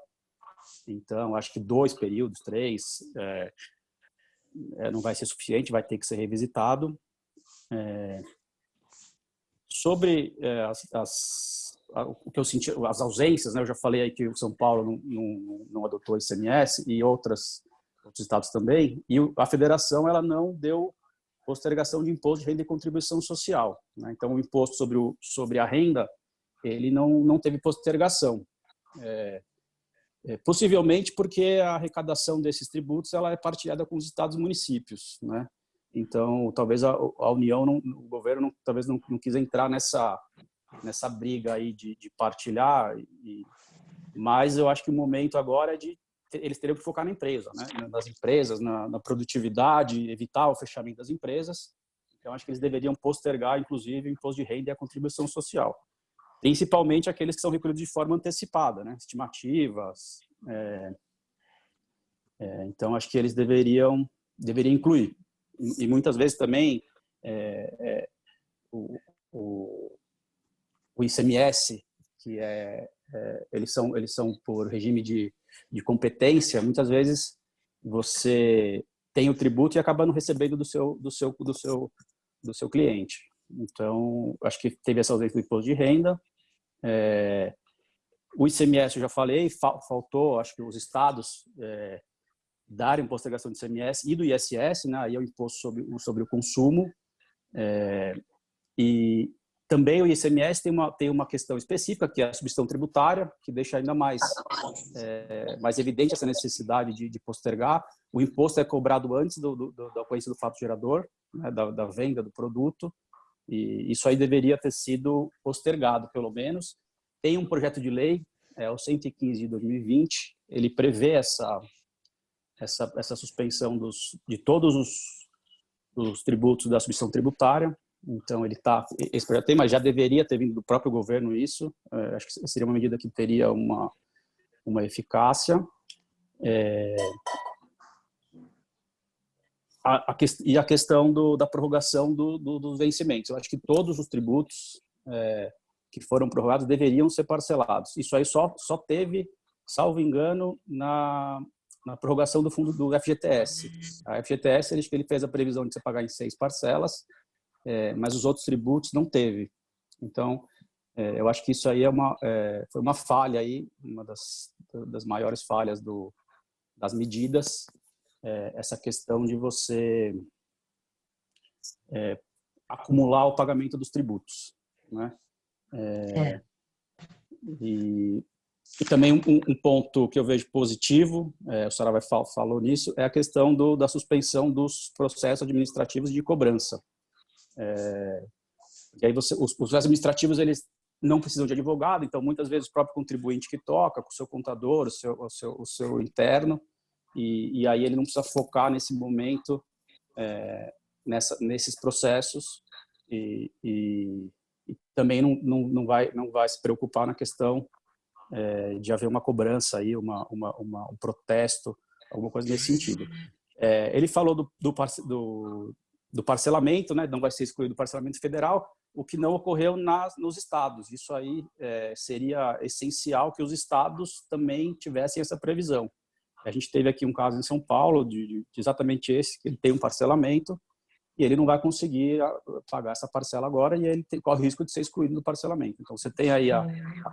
F: Então, acho que 2 períodos, 3, não vai ser suficiente, vai ter que ser revisitado. Sobre o que eu senti, as ausências, né? Eu já falei aí que o São Paulo não adotou o ICMS, e outros estados também, e a federação ela não deu postergação de imposto de renda e contribuição social, né? Então, o imposto sobre a renda, ele não teve postergação. Possivelmente porque a arrecadação desses tributos ela é partilhada com os estados e municípios, né? Então, talvez a União, o governo talvez não quis entrar nessa briga aí de partilhar, mas eu acho que o momento agora é eles teriam que focar na empresa, né? Nas empresas, na produtividade, evitar o fechamento das empresas. Então, acho que eles deveriam postergar, inclusive, o imposto de renda e a contribuição social, principalmente aqueles que são recolhidos de forma antecipada, né? Estimativas. Então, acho que eles deveriam incluir. E muitas vezes também o ICMS, que é eles são por regime de competência, muitas vezes você tem o tributo e acaba não recebendo do seu cliente. Então, acho que teve essa ausência do imposto de renda. O ICMS, eu já falei, faltou, acho que os estados darem postergação do ICMS e do ISS, né? Aí é o imposto sobre o consumo. E também o ICMS tem uma questão específica, que é a substituição tributária, que deixa ainda mais evidente essa necessidade de postergar. O imposto é cobrado antes da ocorrência do fato gerador, né, da venda do produto, e isso aí deveria ter sido postergado, pelo menos. Tem um projeto de lei, o 115 de 2020, ele prevê essa suspensão de todos os tributos da substituição tributária. Então, esse projeto tem, mas já deveria ter vindo do próprio governo isso. Acho que seria uma medida que teria uma eficácia. E a questão da prorrogação dos vencimentos. Eu acho que todos os tributos que foram prorrogados deveriam ser parcelados. Isso aí só teve, salvo engano, na prorrogação do fundo do FGTS. A FGTS, ele fez a previsão de você pagar em 6 parcelas, mas os outros tributos não teve. Então, eu acho que isso aí foi uma falha aí, uma das maiores falhas das medidas, essa questão de você acumular o pagamento dos tributos, né? E também um ponto que eu vejo positivo, o Saraiva falou nisso, é a questão da suspensão dos processos administrativos de cobrança. E aí os processos administrativos, eles não precisam de advogado, então muitas vezes o próprio contribuinte que toca, com o seu contador, o seu interno, e aí ele não precisa focar nesse momento nesses processos e também não vai se preocupar na questão de haver uma cobrança aí, um protesto, alguma coisa nesse sentido. Ele falou do parcelamento, né? Não vai ser excluído o parcelamento federal, o que não ocorreu nos estados. Isso aí seria essencial que os estados também tivessem essa previsão. A gente teve aqui um caso em São Paulo de exatamente esse, que ele tem um parcelamento e ele não vai conseguir pagar essa parcela agora e ele corre o risco de ser excluído do parcelamento. Então, você tem aí a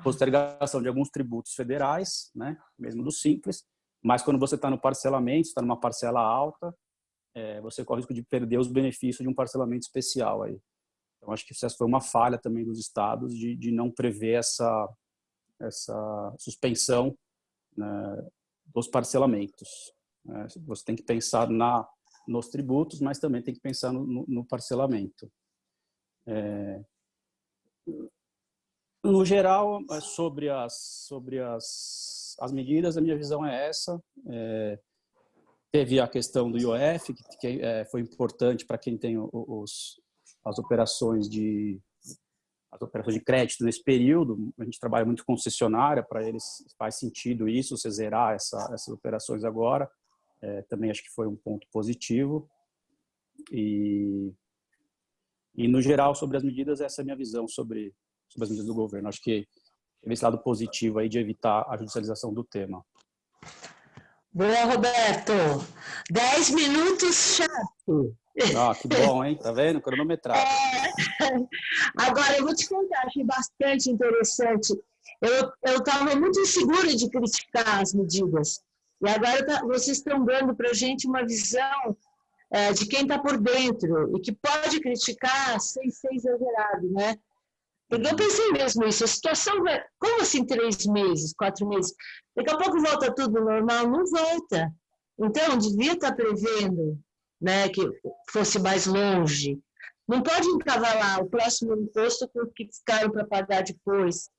F: postergação de alguns tributos federais, né, mesmo do Simples, mas quando você está no parcelamento, está numa parcela alta, você corre o risco de perder os benefícios de um parcelamento especial aí. Então, acho que essa foi uma falha também dos estados de não prever essa suspensão, né, dos parcelamentos. Você tem que pensar nos tributos, mas também tem que pensar no parcelamento. No geral, sobre as medidas, a minha visão é essa. Teve a questão do IOF, que foi importante para quem tem as operações de crédito nesse período. A gente trabalha muito com concessionária, para eles faz sentido isso, você zerar essas operações agora. Também acho que foi um ponto positivo. E no geral, sobre as medidas, essa é a minha visão sobre as medidas do governo. Acho que teve esse lado positivo aí de evitar a judicialização do tema.
B: Boa, Roberto. 10 minutos chato.
F: Que bom, hein? Tá vendo? Cronometrado.
B: Agora, eu vou te contar, achei bastante interessante. Eu estava muito insegura de criticar as medidas. E agora vocês estão dando para a gente uma visão de quem está por dentro e que pode criticar sem ser exagerado, né? Porque eu pensei mesmo isso, a situação vai... Como assim 3 meses, 4 meses? Daqui a pouco volta tudo normal? Não volta. Então, devia estar prevendo, né, que fosse mais longe. Não pode encavalar o próximo imposto com o que ficaram para pagar depois.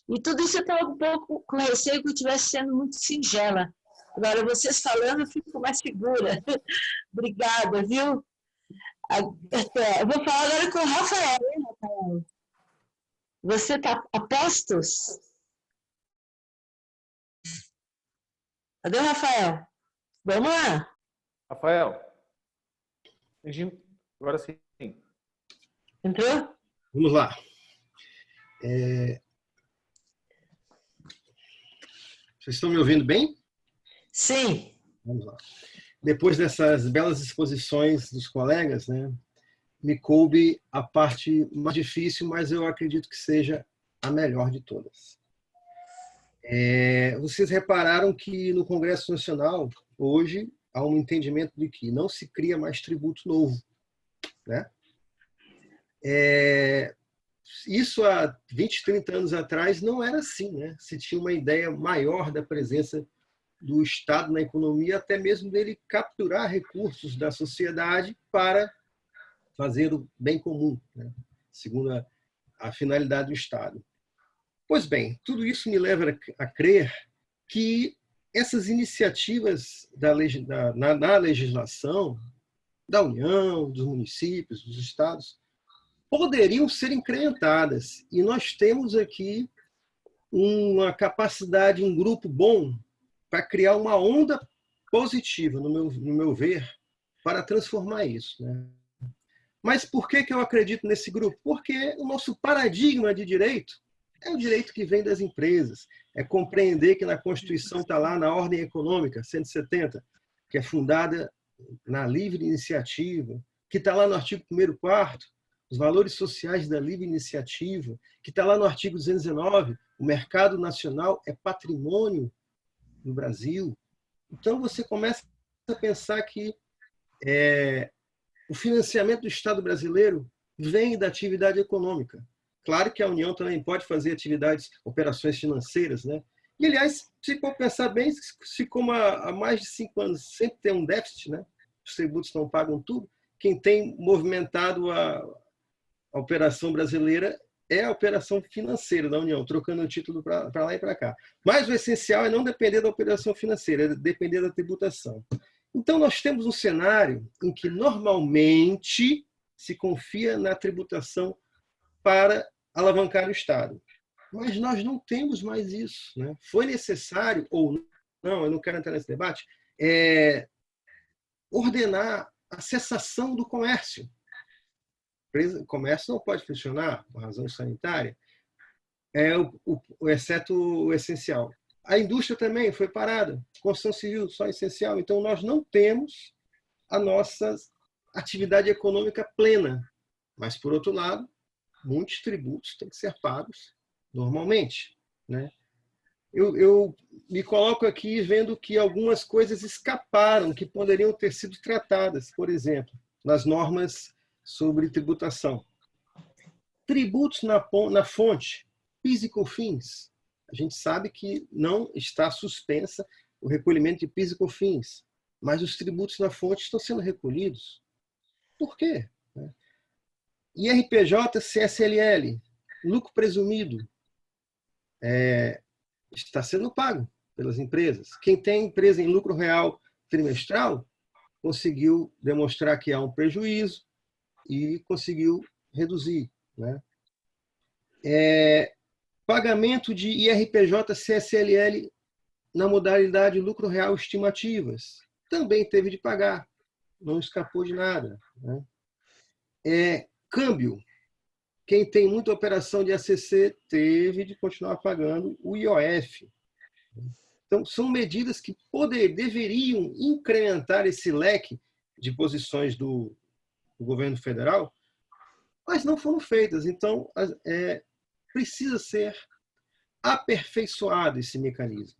B: E tudo isso eu estava um pouco com receio que eu estivesse sendo muito singela. Agora, vocês falando, eu fico mais segura. Obrigada, viu? Eu vou falar agora com o Rafael, hein, Rafael? Você está a postos? Cadê o Rafael? Vamos lá.
A: Rafael. Agora sim.
B: Entrou?
D: Vamos lá.
G: Vocês estão me ouvindo bem?
B: Sim.
G: Vamos lá. Depois dessas belas exposições dos colegas, né, me coube a parte mais difícil, mas eu acredito que seja a melhor de todas. Vocês repararam que no Congresso Nacional, hoje, há um entendimento de que não se cria mais tributo novo, né? Isso há 20, 30 anos atrás não era assim, né? Se tinha uma ideia maior da presença do Estado na economia, até mesmo dele capturar recursos da sociedade para fazer o bem comum, né? Segundo a finalidade do Estado. Pois bem, tudo isso me leva a crer que essas iniciativas na legislação da União, dos municípios, dos estados, poderiam ser incrementadas. E nós temos aqui uma capacidade, um grupo bom para criar uma onda positiva, no meu ver, para transformar isso, né? Mas por que eu acredito nesse grupo? Porque o nosso paradigma de direito é o direito que vem das empresas. É compreender que na Constituição está lá, na Ordem Econômica, 170, que é fundada na livre iniciativa, que está lá no artigo 1º, 4º, os valores sociais da livre iniciativa, que está lá no artigo 219, o mercado nacional é patrimônio do Brasil. Então, você começa a pensar que o financiamento do Estado brasileiro vem da atividade econômica. Claro que a União também pode fazer operações financeiras, né? E, aliás, se for pensar bem, se como há mais de 5 anos sempre tem um déficit, né? Os tributos não pagam tudo, quem tem movimentado a operação brasileira é a operação financeira da União, trocando o título para lá e para cá. Mas o essencial é não depender da operação financeira, é depender da tributação. Então, nós temos um cenário em que, normalmente, se confia na tributação para alavancar o Estado. Mas nós não temos mais isso, né? Foi necessário, ou não, eu não quero entrar nesse debate, ordenar a cessação do comércio. O comércio não pode funcionar por razão sanitária, exceto o essencial. A indústria também foi parada, construção civil só essencial. Então, nós não temos a nossa atividade econômica plena. Mas, por outro lado, muitos tributos têm que ser pagos normalmente, né? Eu me coloco aqui vendo que algumas coisas escaparam, que poderiam ter sido tratadas, por exemplo, nas normas sobre tributação. Tributos na fonte, PIS e COFINS. A gente sabe que não está suspensa o recolhimento de PIS e COFINS, mas os tributos na fonte estão sendo recolhidos. Por quê? IRPJ, CSLL, lucro presumido, está sendo pago pelas empresas. Quem tem empresa em lucro real trimestral conseguiu demonstrar que há um prejuízo e conseguiu reduzir, né? Pagamento de IRPJ, CSLL na modalidade lucro real estimativas. Também teve de pagar, não escapou de nada, né? Câmbio. Quem tem muita operação de ACC teve de continuar pagando o IOF. Então, são medidas que deveriam incrementar esse leque de posições do governo federal, mas não foram feitas. Então, precisa ser aperfeiçoado esse mecanismo.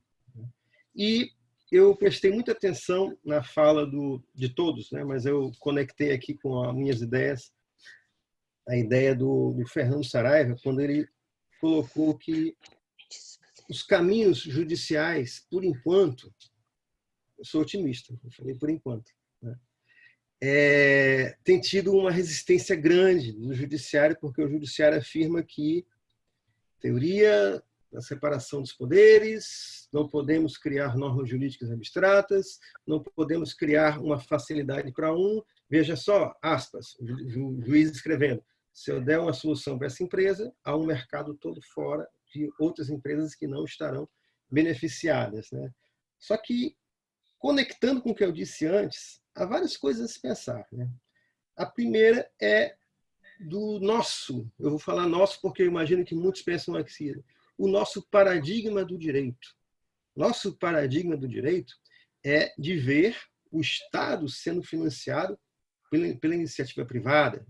G: E eu prestei muita atenção na fala de todos, né? Mas eu conectei aqui com as minhas ideias, a ideia do Fernando Saraiva, quando ele colocou que os caminhos judiciais, por enquanto, eu sou otimista, eu falei por enquanto, né? Tem tido uma resistência grande no judiciário, porque o judiciário afirma que teoria da separação dos poderes, não podemos criar normas jurídicas abstratas, não podemos criar uma facilidade para veja só, aspas, o juiz escrevendo, se eu der uma solução para essa empresa, há um mercado todo fora de outras empresas que não estarão beneficiadas, né? Só que, conectando com o que eu disse antes, há várias coisas a se pensar, né? A primeira é do nosso, eu vou falar nosso porque eu imagino que muitos pensam aqui, o nosso paradigma do direito. Nosso paradigma do direito é de ver o Estado sendo financiado pela iniciativa privada.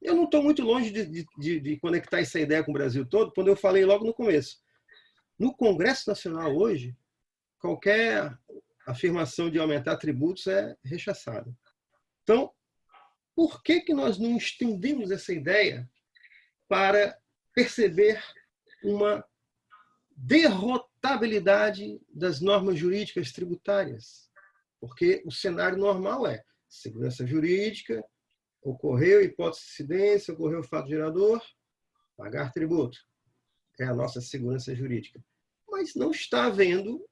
G: Eu não estou muito longe de conectar essa ideia com o Brasil todo, quando eu falei logo no começo. No Congresso Nacional hoje, qualquer afirmação de aumentar tributos é rechaçada. Então, por que nós não estendemos essa ideia para perceber uma derrotabilidade das normas jurídicas tributárias? Porque o cenário normal é segurança jurídica, ocorreu hipótese de incidência, ocorreu fato gerador, pagar tributo. É a nossa segurança jurídica. Mas não está havendo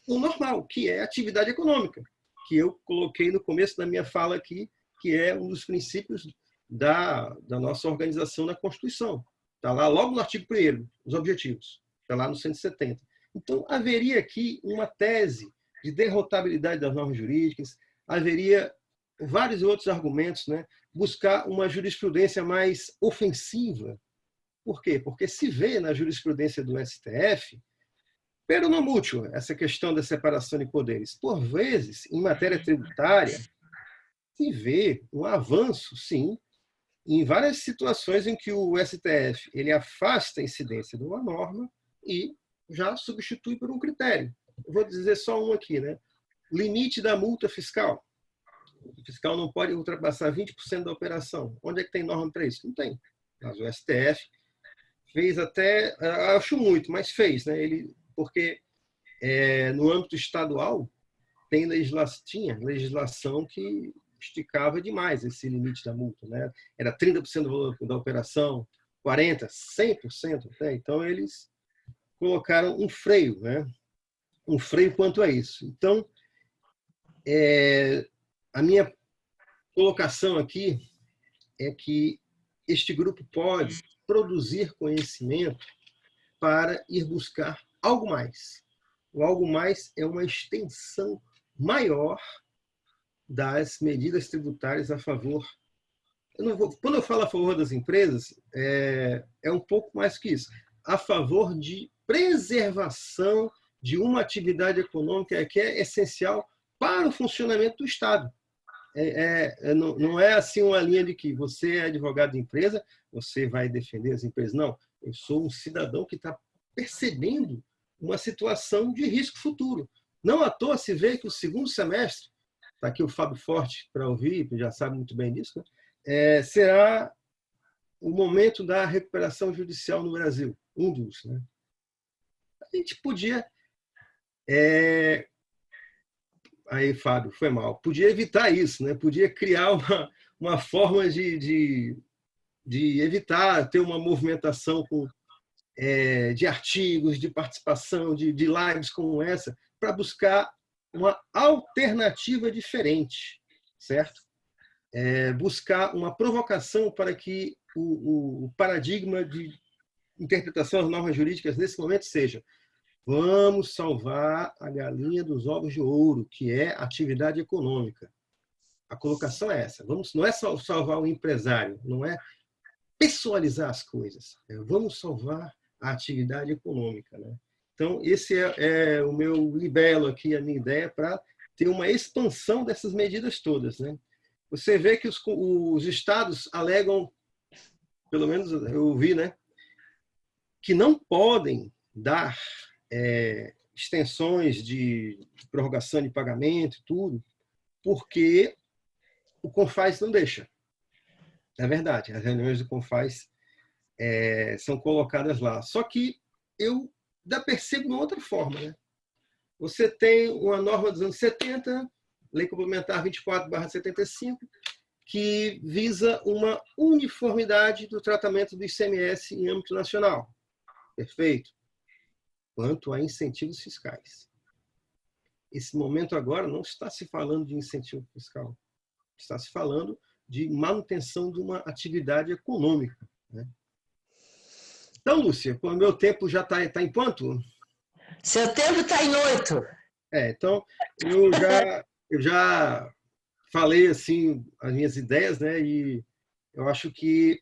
G: o normal, que é a atividade econômica, que eu coloquei no começo da minha fala aqui, que é um dos princípios da nossa organização na Constituição. Está lá logo no artigo 1º, os objetivos. Está lá no 170. Então, haveria aqui uma tese de derrotabilidade das normas jurídicas, haveria vários outros argumentos, né? Buscar uma jurisprudência mais ofensiva. Por quê? Porque se vê na jurisprudência do STF, pero no mútuo, essa questão da separação de poderes. Por vezes, em matéria tributária, se vê um avanço, sim, em várias situações em que o STF ele afasta a incidência de uma norma e já substitui por um critério. Eu vou dizer só um aqui, né? Limite da multa fiscal. O fiscal não pode ultrapassar 20% da operação. Onde é que tem norma para isso? Não tem. Mas o STF fez até, acho muito, mas fez, né? Porque no âmbito estadual tinha legislação que esticava demais esse limite da multa, né? Era 30% do valor da operação, 40%, 100%. Né? Então, eles colocaram um freio, né? Um freio quanto a isso. Então, a minha colocação aqui é que este grupo pode produzir conhecimento para ir buscar algo mais. O algo mais é uma extensão maior das medidas tributárias a favor. Quando eu falo a favor das empresas, é um pouco mais que isso. A favor de preservação de uma atividade econômica que é essencial para o funcionamento do Estado. Não é assim uma linha de que você é advogado de empresa, você vai defender as empresas. Não, eu sou um cidadão que está percebendo uma situação de risco futuro. Não à toa se vê que o segundo semestre, está aqui o Fábio Forte para ouvir, já sabe muito bem disso, né? Será o momento da recuperação judicial no Brasil, um dos. Né? A gente podia... Aí, Fábio, foi mal. Podia evitar isso, né? Podia criar uma forma de evitar ter uma movimentação de artigos, de participação, de lives como essa, para buscar uma alternativa diferente, certo? Buscar uma provocação para que o paradigma de interpretação das normas jurídicas nesse momento seja: vamos salvar a galinha dos ovos de ouro, que é a atividade econômica. A colocação é essa. Não é só salvar o empresário, não é pessoalizar as coisas. Vamos salvar a atividade econômica. Né? Então, esse é o meu libelo aqui, a minha ideia, para ter uma expansão dessas medidas todas. Né? Você vê que os estados alegam, pelo menos eu vi, né, que não podem dar extensões de prorrogação de pagamento e tudo, porque o CONFAS não deixa. É verdade, as reuniões do CONFAS são colocadas lá. Só que eu ainda percebo uma outra forma. Né? Você tem uma norma dos anos 70, Lei Complementar 24/75, que visa uma uniformidade do tratamento do ICMS em âmbito nacional. Perfeito. Quanto a incentivos fiscais. Esse momento agora não está se falando de incentivo fiscal. Está se falando de manutenção de uma atividade econômica. Né? Então, Lúcia, o meu tempo já está em quanto?
B: Seu tempo está em 8.
G: Então, eu já falei assim as minhas ideias, né? E eu acho que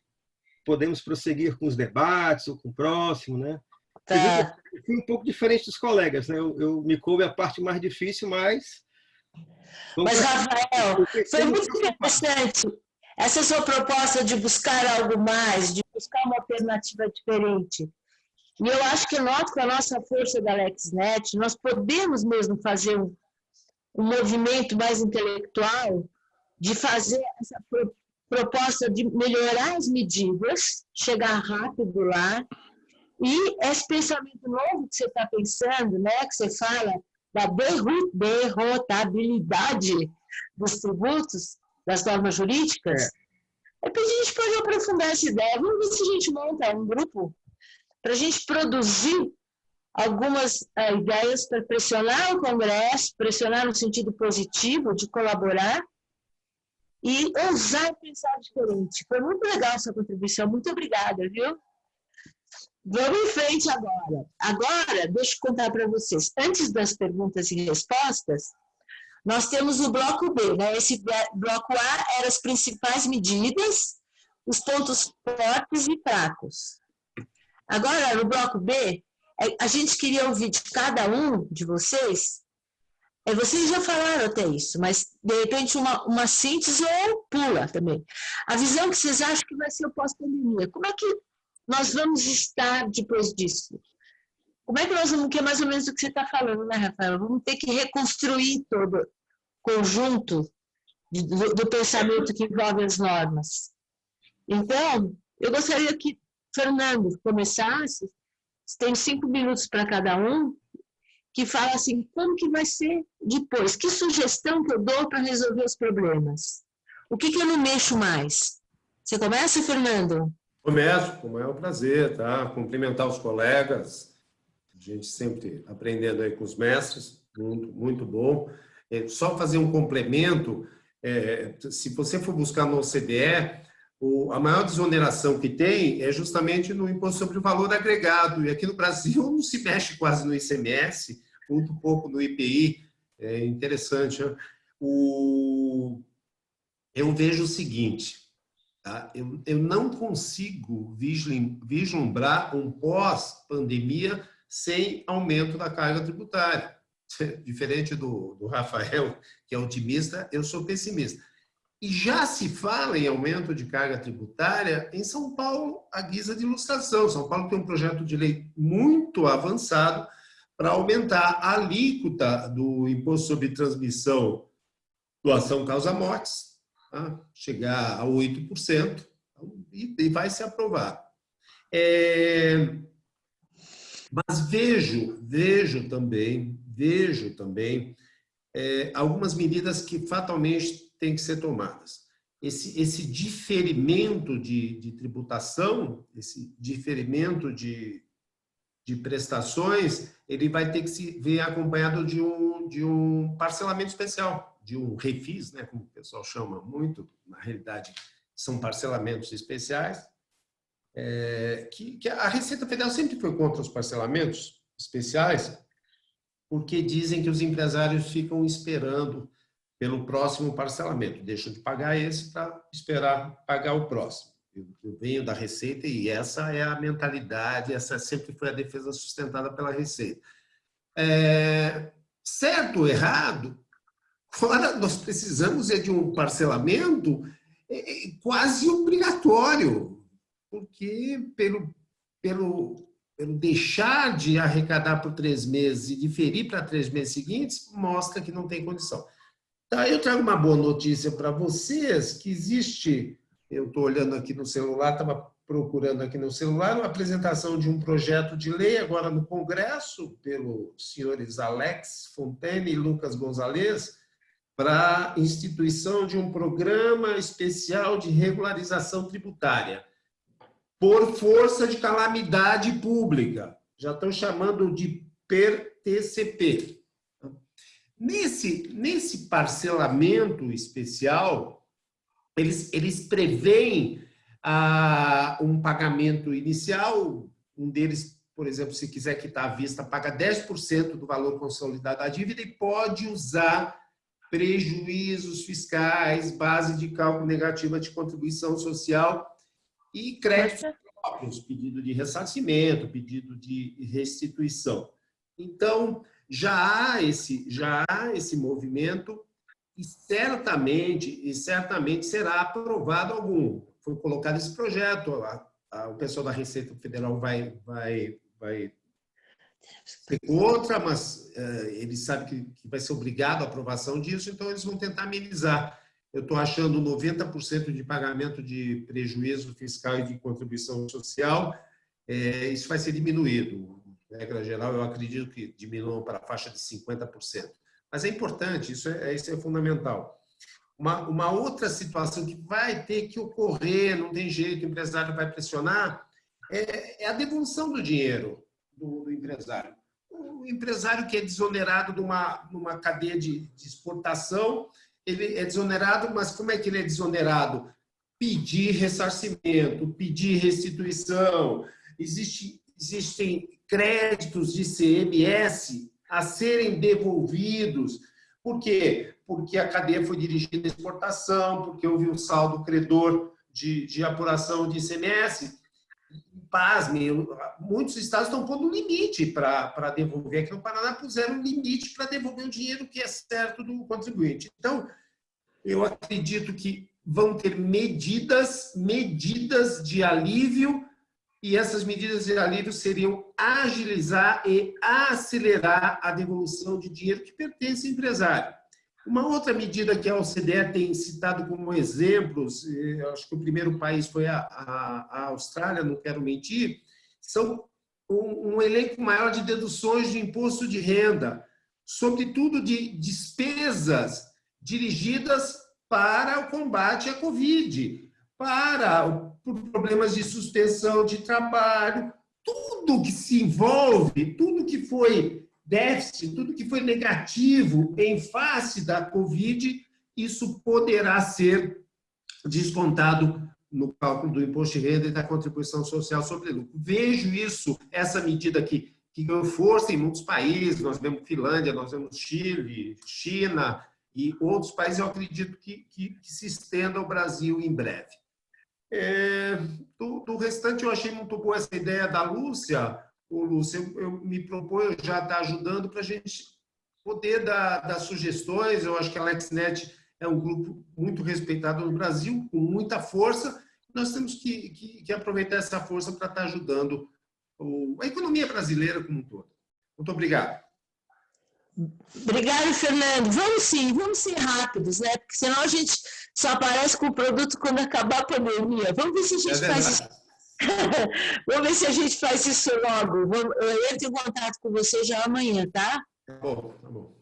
G: podemos prosseguir com os debates ou com o próximo, né?
B: Tá.
G: Eu fui um pouco diferente dos colegas, né? Eu me coube a parte mais difícil, mas...
B: Mas, Rafael, foi muito interessante essa sua proposta de buscar algo mais, de buscar uma alternativa diferente. E eu acho que nós, com a nossa força da LexNet, nós podemos mesmo fazer um movimento mais intelectual de fazer essa proposta de melhorar as medidas, chegar rápido lá, e esse pensamento novo que você está pensando, né, que você fala da derrotabilidade dos tributos, das normas jurídicas, a gente pode aprofundar essa ideia. Vamos ver se a gente monta um grupo para a gente produzir algumas ideias para pressionar o Congresso, pressionar no sentido positivo de colaborar e ousar pensar diferente. Foi muito legal a sua contribuição. Muito obrigada, viu? Vamos em frente agora. Agora, deixa eu contar para vocês. Antes das perguntas e respostas, nós temos o bloco B, né? Esse bloco A eram as principais medidas, os pontos fortes e fracos. Agora, no bloco B, a gente queria ouvir de cada um de vocês, vocês já falaram até isso, mas de repente uma síntese ou pula também. A visão que vocês acham que vai ser o pós-pandemia. Como é que nós vamos estar depois disso? Como é que nós vamos, que é mais ou menos o que você está falando, né, Rafael? Vamos ter que reconstruir todo o conjunto do pensamento que envolve as normas. Então, eu gostaria que Fernando começasse, tem 5 minutos para cada um, que fala assim, como que vai ser depois? Que sugestão que eu dou para resolver os problemas? O que eu não mexo mais? Você começa, Fernando?
C: Começo, como é um prazer, tá? Cumprimentar os colegas, a gente sempre aprendendo aí com os mestres, muito, muito bom. Só fazer um complemento, se você for buscar no OCDE, a maior desoneração que tem é justamente no imposto sobre o valor agregado, e aqui no Brasil não se mexe quase no ICMS, muito pouco no IPI, é interessante. Né? Eu vejo o seguinte, tá? Eu não consigo vislumbrar um pós-pandemia sem aumento da carga tributária. Diferente do Rafael, que é otimista, eu sou pessimista. E já se fala em aumento de carga tributária em São Paulo, à guisa de ilustração. São Paulo tem um projeto de lei muito avançado para aumentar a alíquota do imposto sobre transmissão, doação causa-mortes, tá? Chegar a 8%, e vai ser aprovado. Mas vejo também algumas medidas que fatalmente têm que ser tomadas. Esse diferimento de tributação, esse diferimento de prestações, ele vai ter que se ver acompanhado de um parcelamento especial, de um refis, né, como o pessoal chama muito, na realidade são parcelamentos especiais, que a Receita Federal sempre foi contra os parcelamentos especiais, porque dizem que os empresários ficam esperando pelo próximo parcelamento, deixam de pagar esse para esperar pagar o próximo. Eu venho da Receita e essa é a mentalidade, essa sempre foi a defesa sustentada pela Receita. Certo ou errado, agora nós precisamos de um parcelamento quase obrigatório, porque pelo deixar de arrecadar por 3 meses e diferir para 3 meses seguintes, mostra que não tem condição. Tá, eu trago uma boa notícia para vocês, que existe, eu estou olhando aqui no celular, estava procurando aqui no celular, uma apresentação de um projeto de lei agora no Congresso, pelos senhores Alex Fontaine e Lucas Gonzalez, para a instituição de um programa especial de regularização tributária, por força de calamidade pública. Já estão chamando de PER-TCP. Nesse parcelamento especial, eles preveem um pagamento inicial, um deles, por exemplo, se quiser quitar à vista, paga 10% do valor consolidado da dívida e pode usar prejuízos fiscais, base de cálculo negativa de contribuição social e crédito próprios, pedido de ressarcimento, pedido de restituição. Então, já há esse movimento e certamente será aprovado algum. Foi colocado esse projeto, o pessoal da Receita Federal vai ser contra, mas eles sabem que vai ser obrigado a aprovação disso, então eles vão tentar amenizar. Eu estou achando 90% de pagamento de prejuízo fiscal e de contribuição social, isso vai ser diminuído. Na regra geral, eu acredito que diminuam para a faixa de 50%. Mas é importante, isso é fundamental. Uma outra situação que vai ter que ocorrer, não tem jeito, o empresário vai pressionar, é a devolução do dinheiro do empresário. O empresário que é desonerado numa cadeia de exportação, ele é desonerado, mas como é que ele é desonerado? Pedir ressarcimento, pedir restituição. Existem créditos de ICMS a serem devolvidos. Por quê? Porque a cadeia foi dirigida à exportação, porque houve um saldo credor de apuração de ICMS. Pasme, muitos estados estão pondo um limite para devolver. Aqui no Paraná puseram um limite para devolver o dinheiro que é certo do contribuinte. Então, eu acredito que vão ter medidas de alívio, e essas medidas de alívio seriam agilizar e acelerar a devolução de dinheiro que pertence ao empresário. Uma outra medida que a OCDE tem citado como exemplos, acho que o primeiro país foi a Austrália, não quero mentir, são um elenco maior de deduções de imposto de renda, sobretudo de despesas dirigidas para o combate à Covid, por problemas de suspensão de trabalho, tudo que se envolve, tudo que foi déficit, tudo que foi negativo em face da Covid, isso poderá ser descontado no cálculo do imposto de renda e da contribuição social sobre lucro. Vejo essa medida que ganhou força em muitos países, nós vemos Finlândia, nós vemos Chile, China e outros países, eu acredito que se estenda ao Brasil em breve. Do restante, eu achei muito boa essa ideia da Lúcia. Lúcia, eu me proponho já estar ajudando para a gente poder dar sugestões. Eu acho que a LexNet é um grupo muito respeitado no Brasil, com muita força. Nós temos que aproveitar essa força para estar ajudando a economia brasileira como um todo. Muito obrigado.
B: Obrigada, Fernando. Vamos ser rápidos, né? Porque senão a gente só aparece com o produto quando acabar a pandemia. Vamos ver se a gente faz isso. Vamos ver se a gente faz isso logo. Eu entro em contato com você já amanhã, tá?
C: Tá bom.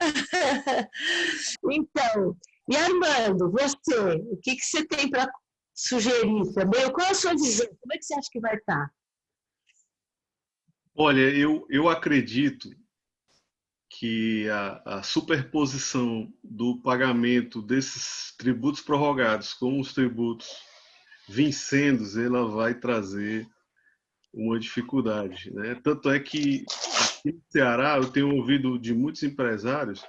B: Então, e Armando, você, o que você tem para sugerir também? Qual é a sua visão? Como é que você acha que vai estar?
E: Olha, eu acredito que a superposição do pagamento desses tributos prorrogados com os tributos vincendos, ela vai trazer uma dificuldade, né? Tanto é que aqui no Ceará eu tenho ouvido de muitos empresários,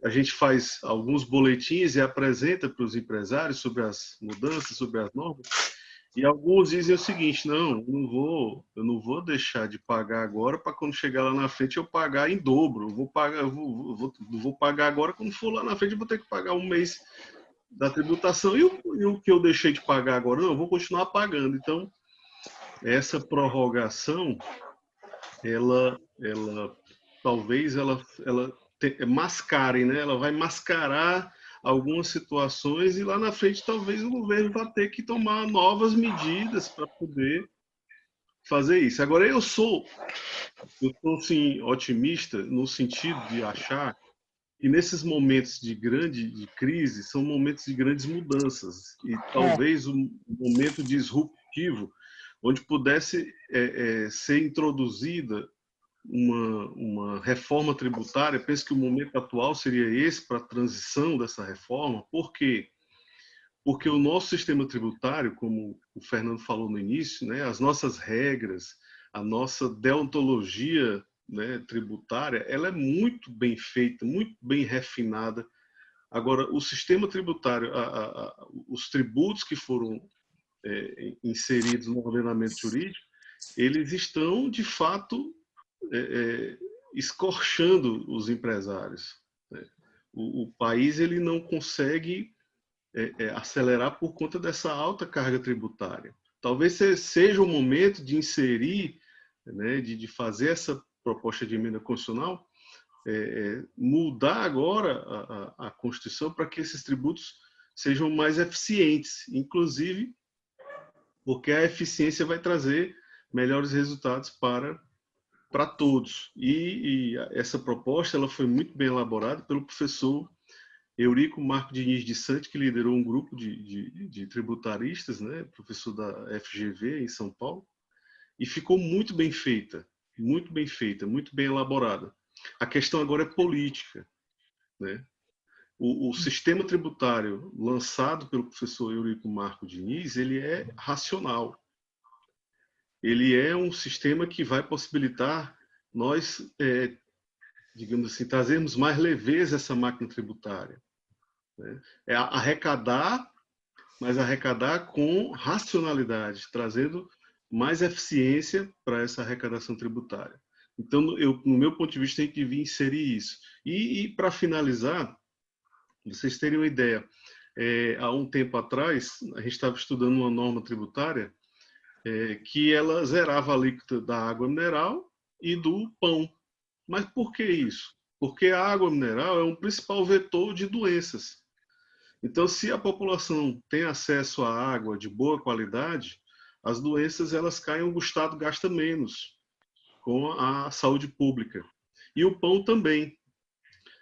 E: a gente faz alguns boletins e apresenta para os empresários sobre as mudanças, sobre as normas, e alguns dizem o seguinte: não, eu não vou deixar de pagar agora para quando chegar lá na frente eu pagar em dobro. Eu vou pagar agora, quando for lá na frente eu vou ter que pagar um mês da tributação, e o que eu deixei de pagar agora, não, eu vou continuar pagando. Então, essa prorrogação, ela talvez ela mascare, né? Ela vai mascarar algumas situações, e lá na frente talvez o governo vá ter que tomar novas medidas para poder fazer isso. Agora, eu sou assim, otimista no sentido de achar que nesses momentos de crise são momentos de grandes mudanças, e talvez um momento disruptivo onde pudesse ser introduzida uma reforma tributária. Penso que o momento atual seria esse para a transição dessa reforma. Por quê? Porque o nosso sistema tributário, como o Fernando falou no início, né, as nossas regras, a nossa deontologia, né, tributária, ela é muito bem feita, muito bem refinada. Agora, o sistema tributário, os tributos que foram inseridos no ordenamento jurídico, eles estão, de fato, escorchando os empresários. O país ele não consegue acelerar por conta dessa alta carga tributária. Talvez seja o momento de inserir, né, de fazer essa proposta de emenda constitucional, mudar agora a Constituição para que esses tributos sejam mais eficientes, inclusive porque a eficiência vai trazer melhores resultados para todos. E essa proposta ela foi muito bem elaborada pelo professor Eurico Marco Diniz de Santos, que liderou um grupo de tributaristas, né, professor da FGV em São Paulo, e ficou muito bem feita, muito bem elaborada. A questão agora é política, né? O sistema tributário lançado pelo professor Eurico Marco Diniz, ele é racional. Ele é um sistema que vai possibilitar nós, digamos assim, trazermos mais leveza a essa máquina tributária, né? É arrecadar, mas arrecadar com racionalidade, trazendo mais eficiência para essa arrecadação tributária. Então, no meu ponto de vista, a gente devia inserir isso. E para finalizar, vocês terem uma ideia, há um tempo atrás, a gente estava estudando uma norma tributária que ela zerava a alíquota da água mineral e do pão. Mas por que isso? Porque a água mineral é um principal vetor de doenças. Então, se a população tem acesso à água de boa qualidade, as doenças elas caem, o Estado gasta menos com a saúde pública. E o pão também.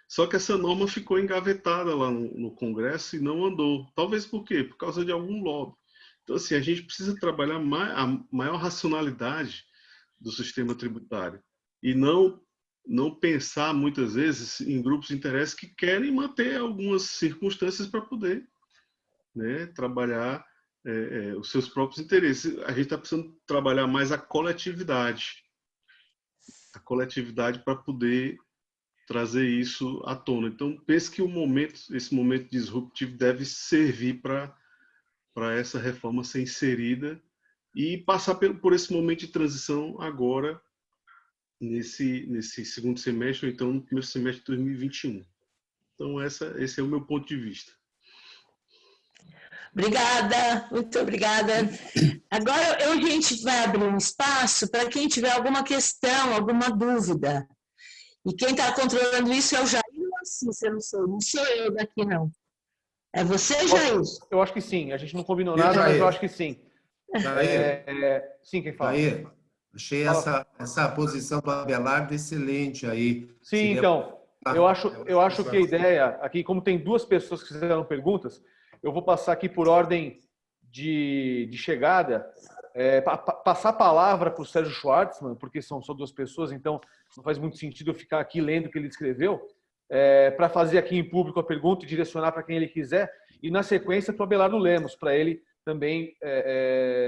E: Só que essa norma ficou engavetada lá no Congresso e não andou. Talvez por quê? Por causa de algum lobby. Então, assim, a gente precisa trabalhar a maior racionalidade do sistema tributário e não pensar, muitas vezes, em grupos de interesse que querem manter algumas circunstâncias para poder, né, trabalhar os seus próprios interesses. A gente está precisando trabalhar mais a coletividade para poder trazer isso à tona. Então, penso que esse momento disruptivo deve servir para essa reforma ser inserida e passar por esse momento de transição agora, nesse segundo semestre, ou então no primeiro semestre de 2021. Então, esse é o meu ponto de vista.
B: Obrigada, muito obrigada. Agora, a gente vai abrir um espaço para quem tiver alguma questão, alguma dúvida. E quem está controlando isso é o Jair ou a Cícera? Não sou eu daqui, não. É você, Jair?
A: Eu acho que sim. A gente não combinou nada, mas eu acho que sim. Sim, quem fala?
C: Jair, achei essa posição do Abelardo excelente aí.
A: Sim, então, eu acho que a ideia aqui, como tem duas pessoas que fizeram perguntas, eu vou passar aqui por ordem de chegada, passar a palavra para o Sérgio Schwartzman, porque são só duas pessoas, então não faz muito sentido eu ficar aqui lendo o que ele escreveu, para fazer aqui em público a pergunta e direcionar para quem ele quiser, e na sequência para o Abelardo Lemos, para ele também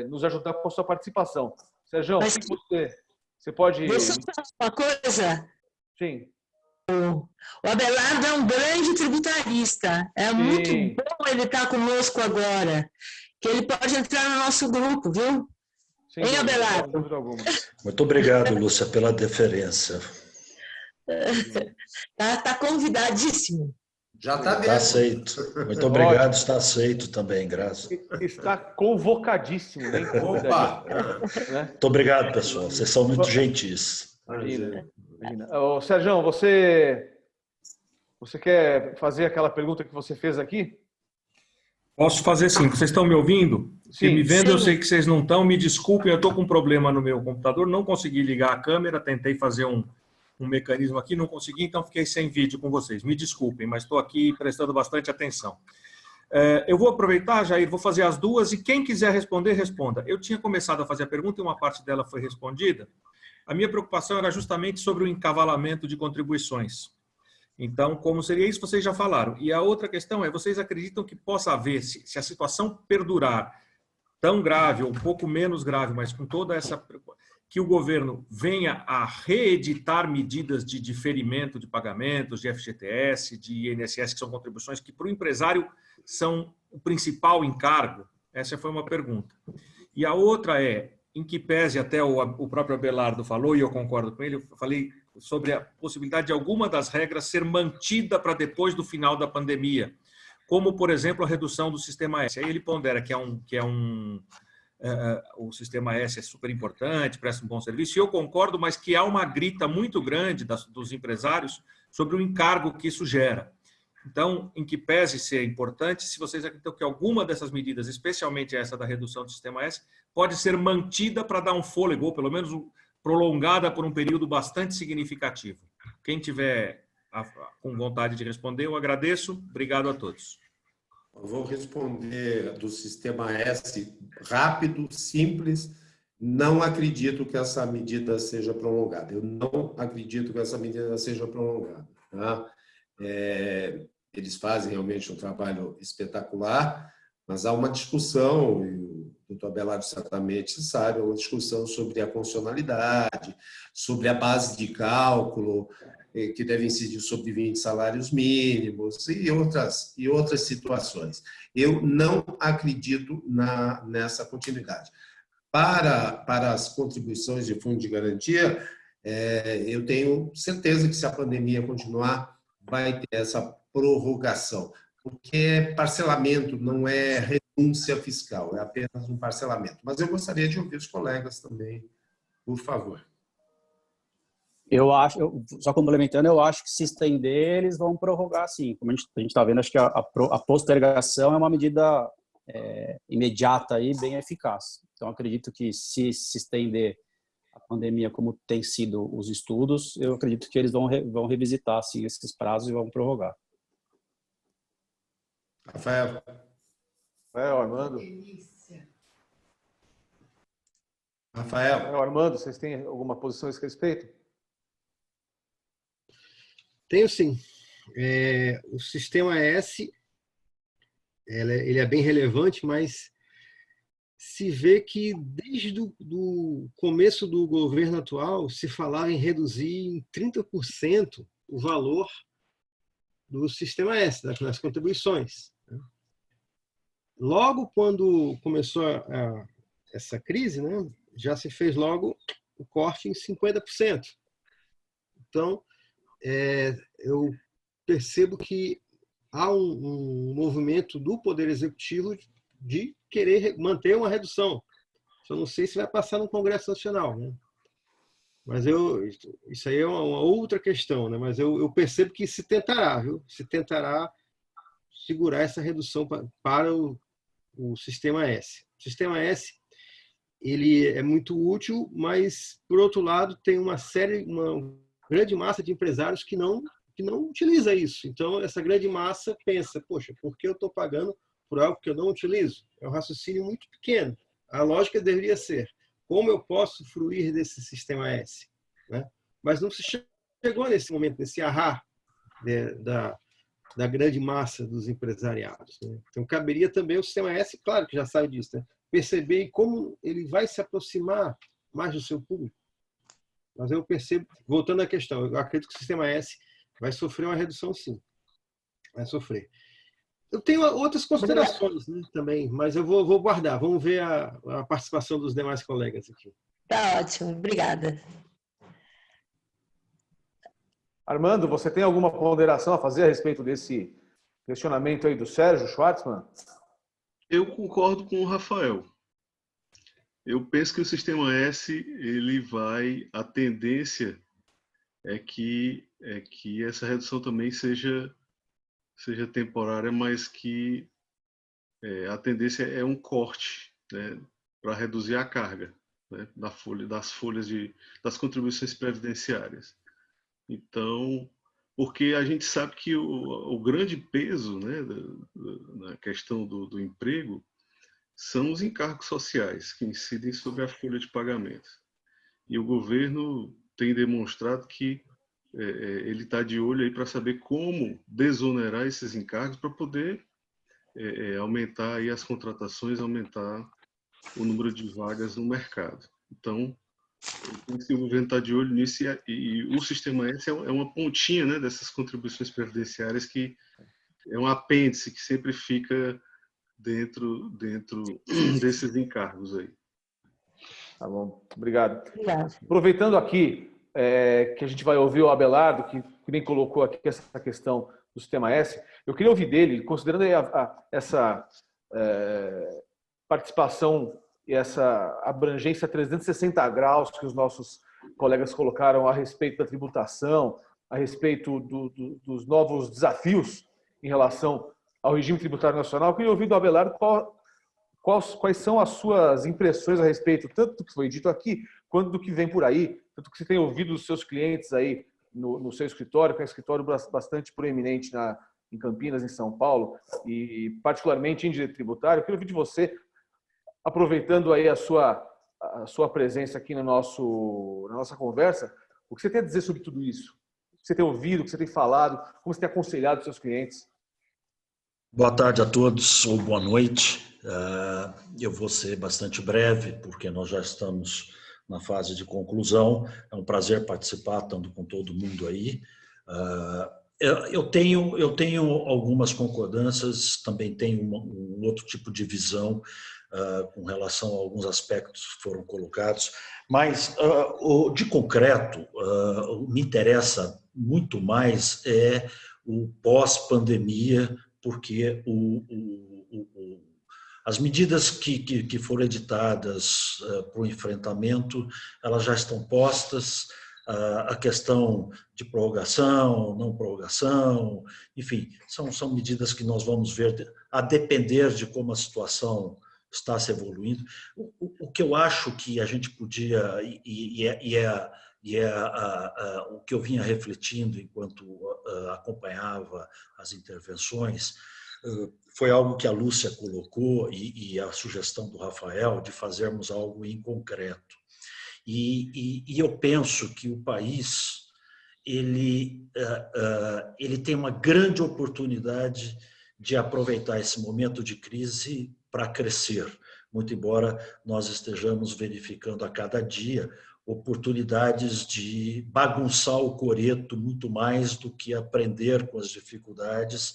A: nos ajudar com a sua participação. Sérgio, você pode...
B: Deixa eu falar uma coisa.
A: Sim.
B: O Abelardo é um grande tributarista. É muito bom ele estar conosco agora. Que ele pode entrar no nosso grupo, viu? Hein, Abelardo?
H: Muito obrigado, Lúcia, pela deferência.
B: Tá convidadíssimo.
C: Já está mesmo.
H: Está aceito. Muito obrigado, está aceito também, graças.
A: Está convocadíssimo, né?
C: Opa!
H: Muito obrigado, pessoal. Vocês são muito gentis.
A: Imagina. Ô, Sérgio, você quer fazer aquela pergunta que você fez aqui?
I: Posso fazer sim. Vocês estão me ouvindo?
A: Sim.
I: Me vendo, eu sei que vocês não estão. Me desculpem, eu estou com um problema no meu computador. Não consegui ligar a câmera, tentei fazer um mecanismo aqui, não consegui, então fiquei sem vídeo com vocês. Me desculpem, mas estou aqui prestando bastante atenção. Eu vou aproveitar, Jair, vou fazer as duas e quem quiser responder, responda. Eu tinha começado a fazer a pergunta e uma parte dela foi respondida. A minha preocupação era justamente sobre o encavalamento de contribuições. Então, como seria isso, vocês já falaram. E a outra questão é, vocês acreditam que possa haver, se a situação perdurar tão grave ou um pouco menos grave, mas com toda essa... que o governo venha a reeditar medidas de diferimento de pagamentos, de FGTS, de INSS, que são contribuições que para o empresário são o principal encargo, Essa foi uma pergunta. E a outra é, em que pese até o próprio Abelardo falou, e eu concordo com ele, eu falei sobre a possibilidade de alguma das regras ser mantida para depois do final da pandemia, como, por exemplo, a redução do sistema S. Aí ele pondera o sistema S é super importante, presta um bom serviço, e eu concordo, mas que há uma grita muito grande dos empresários sobre o encargo que isso gera. Então, em que pese ser importante, se vocês acreditam que alguma dessas medidas, especialmente essa da redução do sistema S, pode ser mantida para dar um fôlego, ou pelo menos prolongada por um período bastante significativo. Quem tiver com vontade de responder, eu agradeço. Obrigado a todos.
C: Eu vou responder do sistema S rápido, simples. Não acredito que essa medida seja prolongada. Eu não acredito que essa medida seja prolongada. Tá? Eles fazem realmente um trabalho espetacular, mas há uma discussão, e o doutor Abelardo certamente sabe, uma discussão sobre a constitucionalidade, sobre a base de cálculo, que deve incidir sobre 20 salários mínimos e outras situações. Eu não acredito nessa continuidade. Para as contribuições de fundo de garantia, eu tenho certeza que, se a pandemia continuar, vai ter essa prorrogação, porque é parcelamento, não é renúncia fiscal, é apenas um parcelamento. Mas eu gostaria de ouvir os colegas também, por favor.
F: Eu acho, só complementando, eu acho que se estender, eles vão prorrogar, sim. Como a gente está vendo, acho que a postergação é uma medida imediata e bem eficaz. Então, acredito que, se estender a pandemia como tem sido os estudos, eu acredito que eles vão revisitar, sim, esses prazos e vão prorrogar.
C: Rafael,
A: Armando. Armando, vocês têm alguma posição a esse respeito?
G: Tenho sim. O sistema S, ele é bem relevante, mas se vê que desde o começo do governo atual se falava em reduzir em 30% o valor do sistema S, das contribuições. Logo quando começou essa crise, né, já se fez logo o corte em 50%. Então, eu percebo que há um movimento do Poder Executivo de querer manter uma redução. Só não sei se vai passar no Congresso Nacional, né? Mas isso aí é uma outra questão, né? Mas eu percebo que se tentará, viu? Se tentará segurar essa redução para o sistema S. O sistema S, ele é muito útil, mas, por outro lado, tem uma grande massa de empresários que não utiliza isso. Então, essa grande massa pensa, poxa, por que eu estou pagando por algo que eu não utilizo? É um raciocínio muito pequeno. A lógica deveria ser, como eu posso fruir desse sistema S? Né? Mas não se chegou nesse momento, nesse ahá da grande massa dos empresariados. Né? Então, caberia também o sistema S, claro que já sabe disso, né? Perceber como ele vai se aproximar mais do seu público. Mas eu percebo, voltando à questão, eu acredito que o sistema S vai sofrer uma redução, sim. Vai sofrer. Eu tenho outras considerações, né, também, mas eu vou guardar. Vamos ver a participação dos demais colegas aqui.
B: Tá ótimo, obrigada.
A: Armando, você tem alguma ponderação a fazer a respeito desse questionamento aí do Sérgio Schwartzman?
E: Eu concordo com o Rafael. Eu penso que o sistema S, a tendência é que essa redução também seja temporária, mas que a tendência é um corte, né, para reduzir a carga, né, das contribuições previdenciárias. Então, porque a gente sabe que o grande peso, né, na questão do emprego são os encargos sociais que incidem sobre a folha de pagamento. E o governo tem demonstrado que ele está de olho aí para saber como desonerar esses encargos para poder aumentar aí as contratações, aumentar o número de vagas no mercado. Então, o governo está de olho nisso e o sistema S é uma pontinha, né, dessas contribuições previdenciárias, que é um apêndice que sempre fica dentro desses encargos aí.
A: Tá bom, obrigado.
B: Obrigada.
A: Aproveitando aqui que a gente vai ouvir o Abelardo, que nem colocou aqui essa questão do Sistema S, eu queria ouvir dele, considerando aí essa participação e essa abrangência 360 graus que os nossos colegas colocaram a respeito da tributação, a respeito dos novos desafios em relação ao regime tributário nacional. Eu queria ouvir do Abelardo quais são as suas impressões a respeito tanto do que foi dito aqui, quanto do que vem por aí, tanto que você tem ouvido dos seus clientes aí no seu escritório, que é um escritório bastante proeminente em Campinas, em São Paulo, e particularmente em direito tributário. Eu queria ouvir de você, aproveitando aí a sua presença aqui na nossa conversa, o que você tem a dizer sobre tudo isso? O que você tem ouvido, o que você tem falado, como você tem aconselhado os seus clientes?
H: Boa tarde a todos, ou boa noite. Eu vou ser bastante breve, porque nós já estamos na fase de conclusão. É um prazer participar, estando com todo mundo aí. Eu tenho algumas concordâncias, também tenho um outro tipo de visão com relação a alguns aspectos que foram colocados, mas de concreto, me interessa muito mais o pós-pandemia, porque as medidas que foram editadas para o enfrentamento, elas já estão postas. A questão de prorrogação, não prorrogação, enfim, são medidas que nós vamos ver a depender de como a situação está se evoluindo. O que eu acho que a gente podia, o que eu vinha refletindo enquanto acompanhava as intervenções, foi algo que a Lúcia colocou e a sugestão do Rafael de fazermos algo em concreto. E eu penso que o país ele tem uma grande oportunidade de aproveitar esse momento de crise para crescer, muito embora nós estejamos verificando a cada dia oportunidades de bagunçar o coreto muito mais do que aprender com as dificuldades.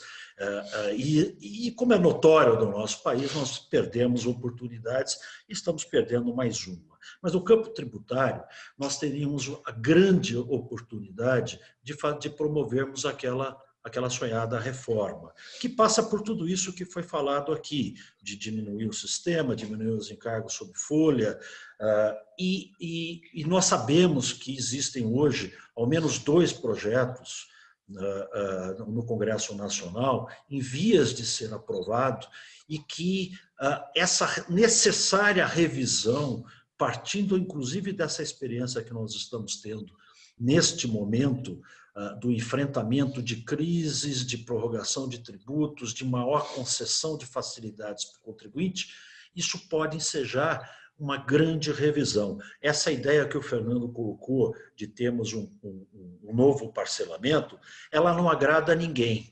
H: E como é notório no nosso país, nós perdemos oportunidades e estamos perdendo mais uma. Mas no campo tributário, nós teríamos a grande oportunidade de promovermos aquela sonhada reforma, que passa por tudo isso que foi falado aqui, de diminuir o sistema, diminuir os encargos sob folha, e nós sabemos que existem hoje ao menos 2 projetos no Congresso Nacional em vias de ser aprovado, e que essa necessária revisão, partindo inclusive dessa experiência que nós estamos tendo neste momento, do enfrentamento de crises, de prorrogação de tributos, de maior concessão de facilidades para o contribuinte, isso pode ensejar uma grande revisão. Essa ideia que o Fernando colocou de termos um novo parcelamento, ela não agrada a ninguém.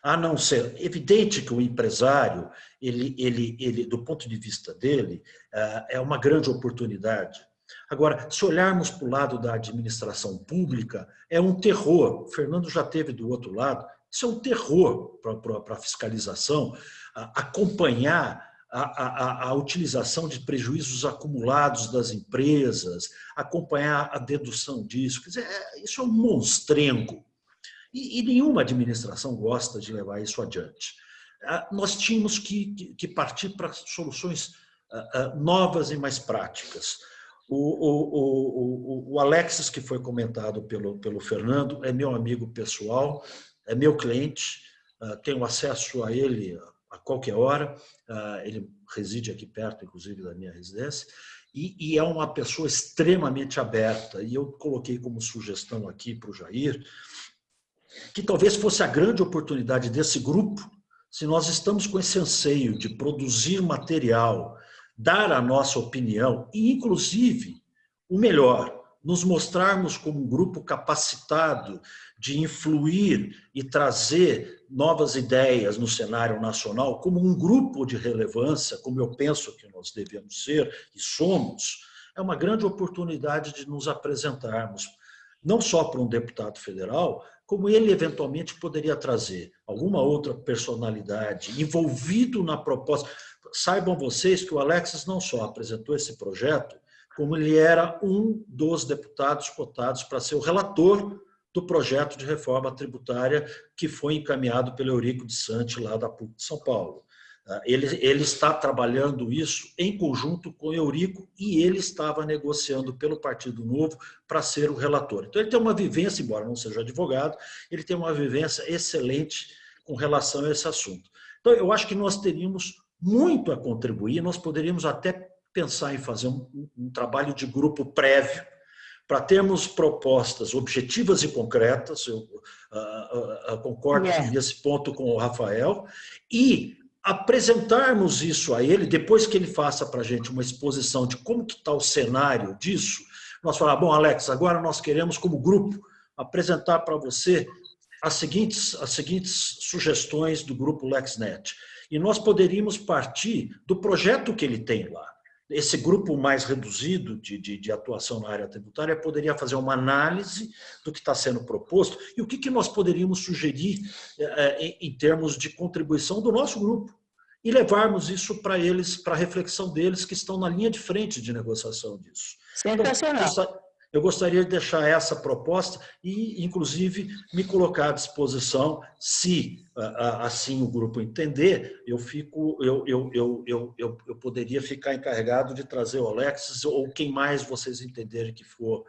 H: A não ser evidente que o empresário, ele do ponto de vista dele, é uma grande oportunidade. Agora, se olharmos para o lado da administração pública, é um terror. O Fernando já teve do outro lado. Isso é um terror para a fiscalização, acompanhar a utilização de prejuízos acumulados das empresas, acompanhar a dedução disso. Quer dizer, isso é um monstrengo. E nenhuma administração gosta de levar isso adiante. Nós tínhamos que partir para soluções novas e mais práticas. O Alexis, que foi comentado pelo Fernando, é meu amigo pessoal, é meu cliente, tenho acesso a ele a qualquer hora, ele reside aqui perto, inclusive, da minha residência, e é uma pessoa extremamente aberta, e eu coloquei como sugestão aqui para o Jair, que talvez fosse a grande oportunidade desse grupo, se nós estamos com esse anseio de produzir material, dar a nossa opinião e, inclusive, o melhor, nos mostrarmos como um grupo capacitado de influir e trazer novas ideias no cenário nacional, como um grupo de relevância, como eu penso que nós devemos ser e somos, é uma grande oportunidade de nos apresentarmos, não só para um deputado federal, como ele eventualmente poderia trazer alguma outra personalidade envolvido na proposta. Saibam vocês que o Alexis não só apresentou esse projeto, como ele era um dos deputados cotados para ser o relator do projeto de reforma tributária que foi encaminhado pelo Eurico de Santi, lá da PUC de São Paulo. Ele está trabalhando isso em conjunto com o Eurico e ele estava negociando pelo Partido Novo para ser o relator. Então, ele tem uma vivência, embora não seja advogado, ele tem uma vivência excelente com relação a esse assunto. Então, eu acho que nós teríamos muito a contribuir, nós poderíamos até pensar em fazer um trabalho de grupo prévio para termos propostas objetivas e concretas, eu concordo nesse ponto com o Rafael, e apresentarmos isso a ele, depois que ele faça para a gente uma exposição de como que está o cenário disso, nós falar, bom, Alex, agora nós queremos, como grupo, apresentar para você as seguintes sugestões do grupo LexNet. E nós poderíamos partir do projeto que ele tem lá. Esse grupo mais reduzido de atuação na área tributária poderia fazer uma análise do que está sendo proposto e o que nós poderíamos sugerir em termos de contribuição do nosso grupo e levarmos isso para eles, para a reflexão deles que estão na linha de frente de negociação disso.
B: Sensacional.
H: Então, eu gostaria de deixar essa proposta e, inclusive, me colocar à disposição, se assim o grupo entender, eu poderia ficar encarregado de trazer o Alexis ou quem mais vocês entenderem que for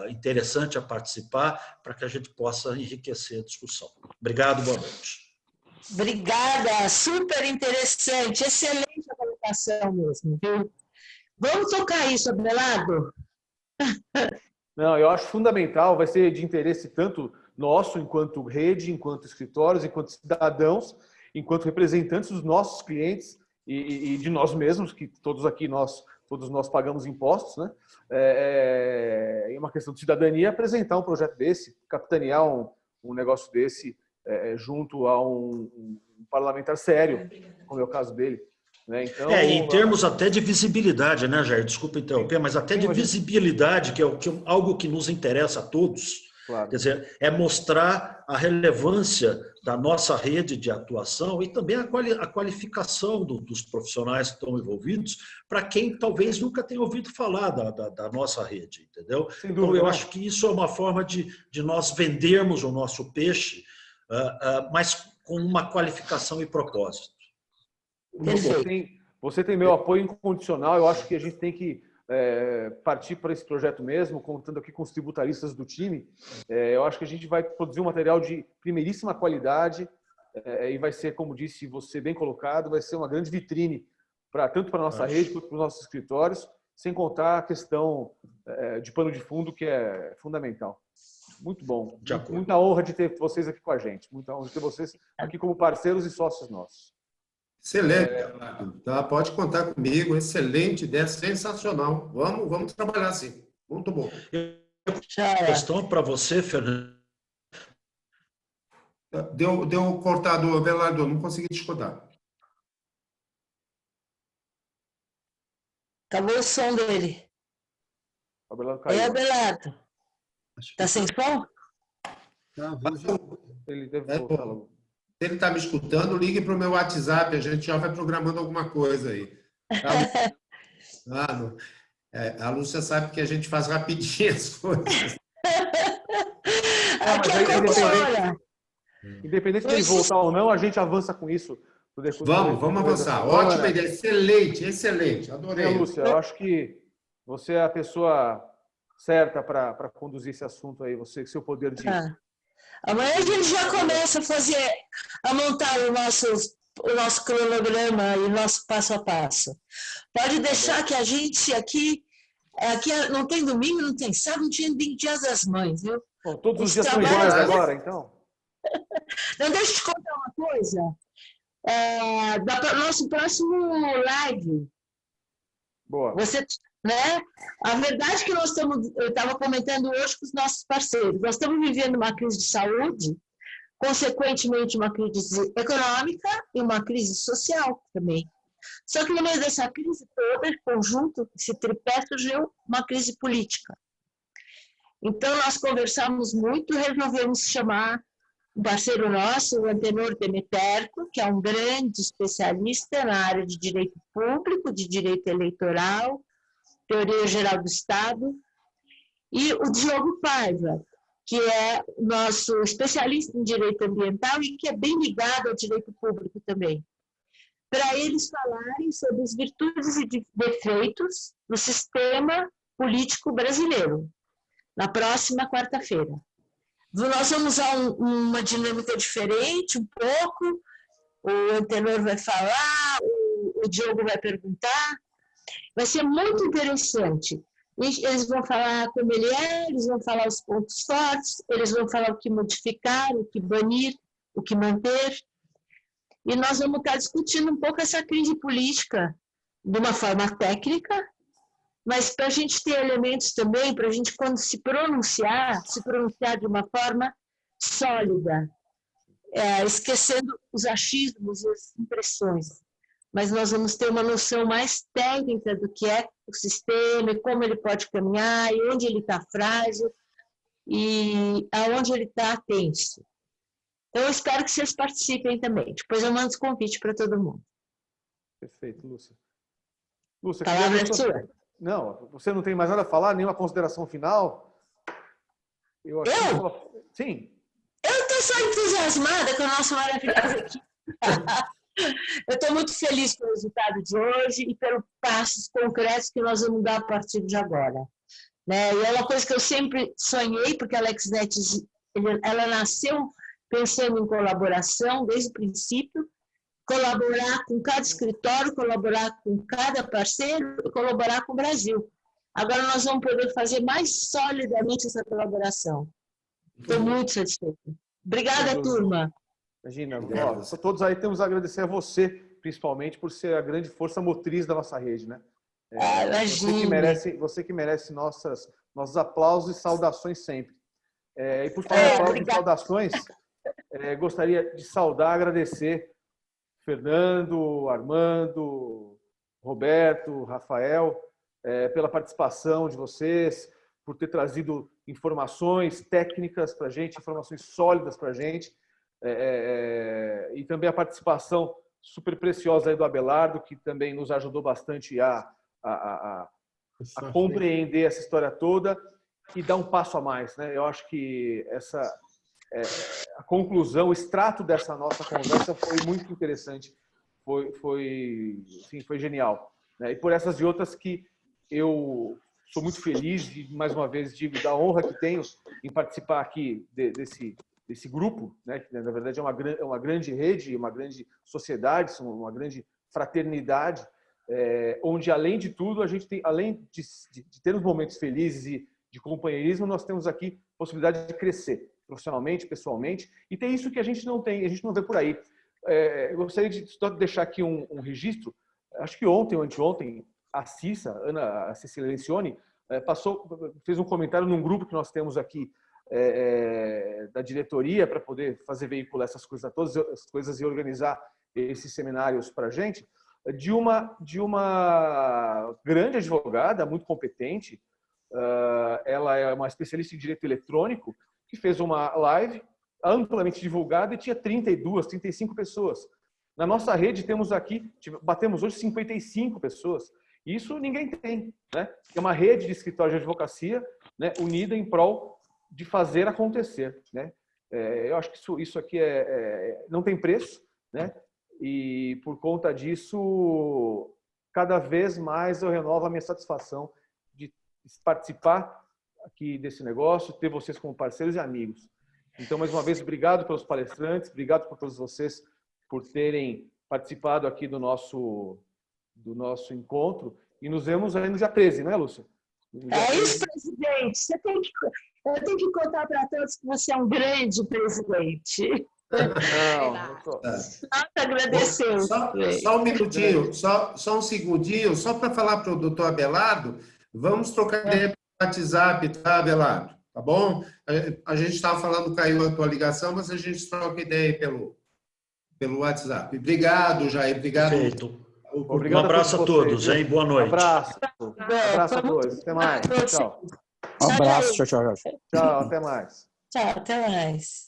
H: interessante a participar, para que a gente possa enriquecer a discussão. Obrigado, boa noite.
B: Obrigada, super interessante, excelente a colocação mesmo, viu? Vamos tocar isso, Abelardo?
A: Não, eu acho fundamental, vai ser de interesse tanto nosso, enquanto rede, enquanto escritórios, enquanto cidadãos, enquanto representantes dos nossos clientes e de nós mesmos, que todos nós pagamos impostos, né? É uma questão de cidadania apresentar um projeto desse, capitanear um negócio desse junto a um parlamentar sério, como é o caso dele. Então,
H: em termos até de visibilidade, né, Jair? Desculpa interromper, mas até de visibilidade, que é algo que nos interessa a todos. Claro. Quer dizer, é mostrar a relevância da nossa rede de atuação e também a qualificação dos profissionais que estão envolvidos, para quem talvez nunca tenha ouvido falar da nossa rede, entendeu? Então, eu acho que isso é uma forma de nós vendermos o nosso peixe, mas com uma qualificação e propósito.
A: Você tem meu apoio incondicional. Eu acho que a gente tem que partir para esse projeto mesmo, contando aqui com os tributaristas do time. Eu acho que a gente vai produzir um material de primeiríssima qualidade e vai ser, como disse você, bem colocado, vai ser uma grande vitrine tanto para a nossa rede quanto para os nossos escritórios, sem contar a questão de pano de fundo, que é fundamental. Muito bom. Muita honra de ter vocês aqui com a gente. Muita honra de ter vocês aqui como parceiros e sócios nossos.
C: Excelente, tá? Pode contar comigo. Excelente ideia, sensacional. Vamos trabalhar assim. Muito bom.
H: Questão para você, Fernando.
C: Deu cortado, Abelardo, não consegui te escutar.
B: Acabou o som dele.
A: Abelardo caiu.
B: Abelardo. Está sem som?
A: Ele deve voltar logo.
C: Se ele está me escutando, ligue para o meu WhatsApp, a gente já vai programando alguma coisa aí. A Lúcia sabe que a gente faz rapidinho as coisas.
A: Independente de ele voltar ou não, a gente avança com isso.
C: Vamos avançar. Ótima ideia, excelente. Adorei.
A: Lúcia, eu acho que você é a pessoa certa para conduzir esse assunto aí, seu poder de...
B: Amanhã a gente já começa a montar o nosso cronograma e o nosso passo a passo. Pode deixar que a gente aqui não tem domingo, não tem sábado, não tem Dia das Mães, viu?
A: Bom, todos os dias são iguais agora, então?
B: Não, deixa eu te contar uma coisa. Nosso próximo live.
A: Boa.
B: Né? A verdade é que eu estava comentando hoje com os nossos parceiros, nós estamos vivendo uma crise de saúde, consequentemente uma crise econômica e uma crise social também. Só que no meio dessa crise toda, conjunto, esse tripé, surgiu uma crise política. Então, nós conversamos muito, resolvemos chamar um parceiro nosso, o Antenor Demeterco, que é um grande especialista na área de direito público, de direito eleitoral, teoria geral do Estado, e o Diogo Paiva, que é nosso especialista em direito ambiental e que é bem ligado ao direito público também, para eles falarem sobre as virtudes e defeitos do sistema político brasileiro, na próxima quarta-feira. Nós vamos usar uma dinâmica diferente, um pouco, o Antenor vai falar, o Diogo vai perguntar, vai ser muito interessante. Eles vão falar como ele é, eles vão falar os pontos fortes, eles vão falar o que modificar, o que banir, o que manter. E nós vamos estar discutindo um pouco essa crise política de uma forma técnica, mas para a gente ter elementos também, para a gente, quando se pronunciar de uma forma sólida, esquecendo os achismos e as impressões. Mas nós vamos ter uma noção mais técnica do que é o sistema, e como ele pode caminhar, e onde ele está frágil, e aonde ele está tenso. Então, eu espero que vocês participem também. Depois eu mando o convite para todo mundo.
A: Perfeito, Lúcia. Lúcia,
B: a palavra é sua.
A: Não, você não tem mais nada a falar? Nenhuma consideração final?
B: Eu?
A: Sim.
B: Eu estou só entusiasmada com a nossa maravilhosa equipe. Eu estou muito feliz com o resultado de hoje e pelos passos concretos que nós vamos dar a partir de agora. Né? E é uma coisa que eu sempre sonhei, porque a LexNet ela nasceu pensando em colaboração desde o princípio, colaborar com cada escritório, colaborar com cada parceiro, colaborar com o Brasil. Agora nós vamos poder fazer mais solidamente essa colaboração. Estou muito satisfeita. Obrigada, turma.
A: Imagina, todos aí temos a agradecer a você, principalmente, por ser a grande força motriz da nossa rede, né? Você que merece nossos aplausos e saudações sempre. E por falar em aplausos e saudações, gostaria de saudar, agradecer Fernando, Armando, Roberto, Rafael, pela participação de vocês, por ter trazido informações técnicas para a gente, informações sólidas para a gente, e também a participação super preciosa aí do Abelardo, que também nos ajudou bastante a compreender essa história toda e dar um passo a mais, né? Eu acho que a conclusão, o extrato dessa nossa conversa foi muito interessante, foi genial, né? E por essas e outras que eu sou muito feliz e, mais uma vez, digo da honra que tenho em participar aqui desse grupo, né? Que na verdade é uma grande rede, uma grande sociedade, uma grande fraternidade, onde, além de tudo, a gente tem, além de termos momentos felizes e de companheirismo, nós temos aqui possibilidade de crescer profissionalmente, pessoalmente, e tem isso que a gente não tem, a gente não vê por aí. Eu gostaria de deixar aqui um registro. Acho que ontem ou anteontem, a Cecília Lencioni, fez um comentário num grupo que nós temos aqui da diretoria para poder veicular essas coisas todas, e organizar esses seminários para a gente, de uma grande advogada, muito competente. Ela é uma especialista em direito eletrônico, que fez uma live amplamente divulgada e tinha 32, 35 pessoas. Na nossa rede batemos hoje 55 pessoas. Isso ninguém tem, né? É uma rede de escritórios de advocacia, né, unida em prol de fazer acontecer, né? Eu acho que isso aqui não tem preço, né? E por conta disso, cada vez mais eu renovo a minha satisfação de participar aqui desse negócio, ter vocês como parceiros e amigos. Então, mais uma vez, obrigado pelos palestrantes, obrigado por todos vocês por terem participado aqui do nosso encontro, e nos vemos aí no dia 13, né, Lúcia?
B: Isso, presidente. Eu tenho que contar para todos que você é um grande presidente. Agradecer.
C: Só um minutinho, só um segundinho, só para falar para o doutor Abelardo, vamos trocar ideia pelo WhatsApp, tá, Abelardo? Tá bom? A gente estava falando, caiu a tua ligação, mas a gente troca ideia pelo WhatsApp. Obrigado, Jair. Obrigado.
H: Perfeito. Um abraço a todos, hein? Boa noite.
A: Um abraço a todos. Até mais. Tchau.
F: Um abraço, tchau, tchau.
A: Tchau, até mais.
B: Tchau, até mais.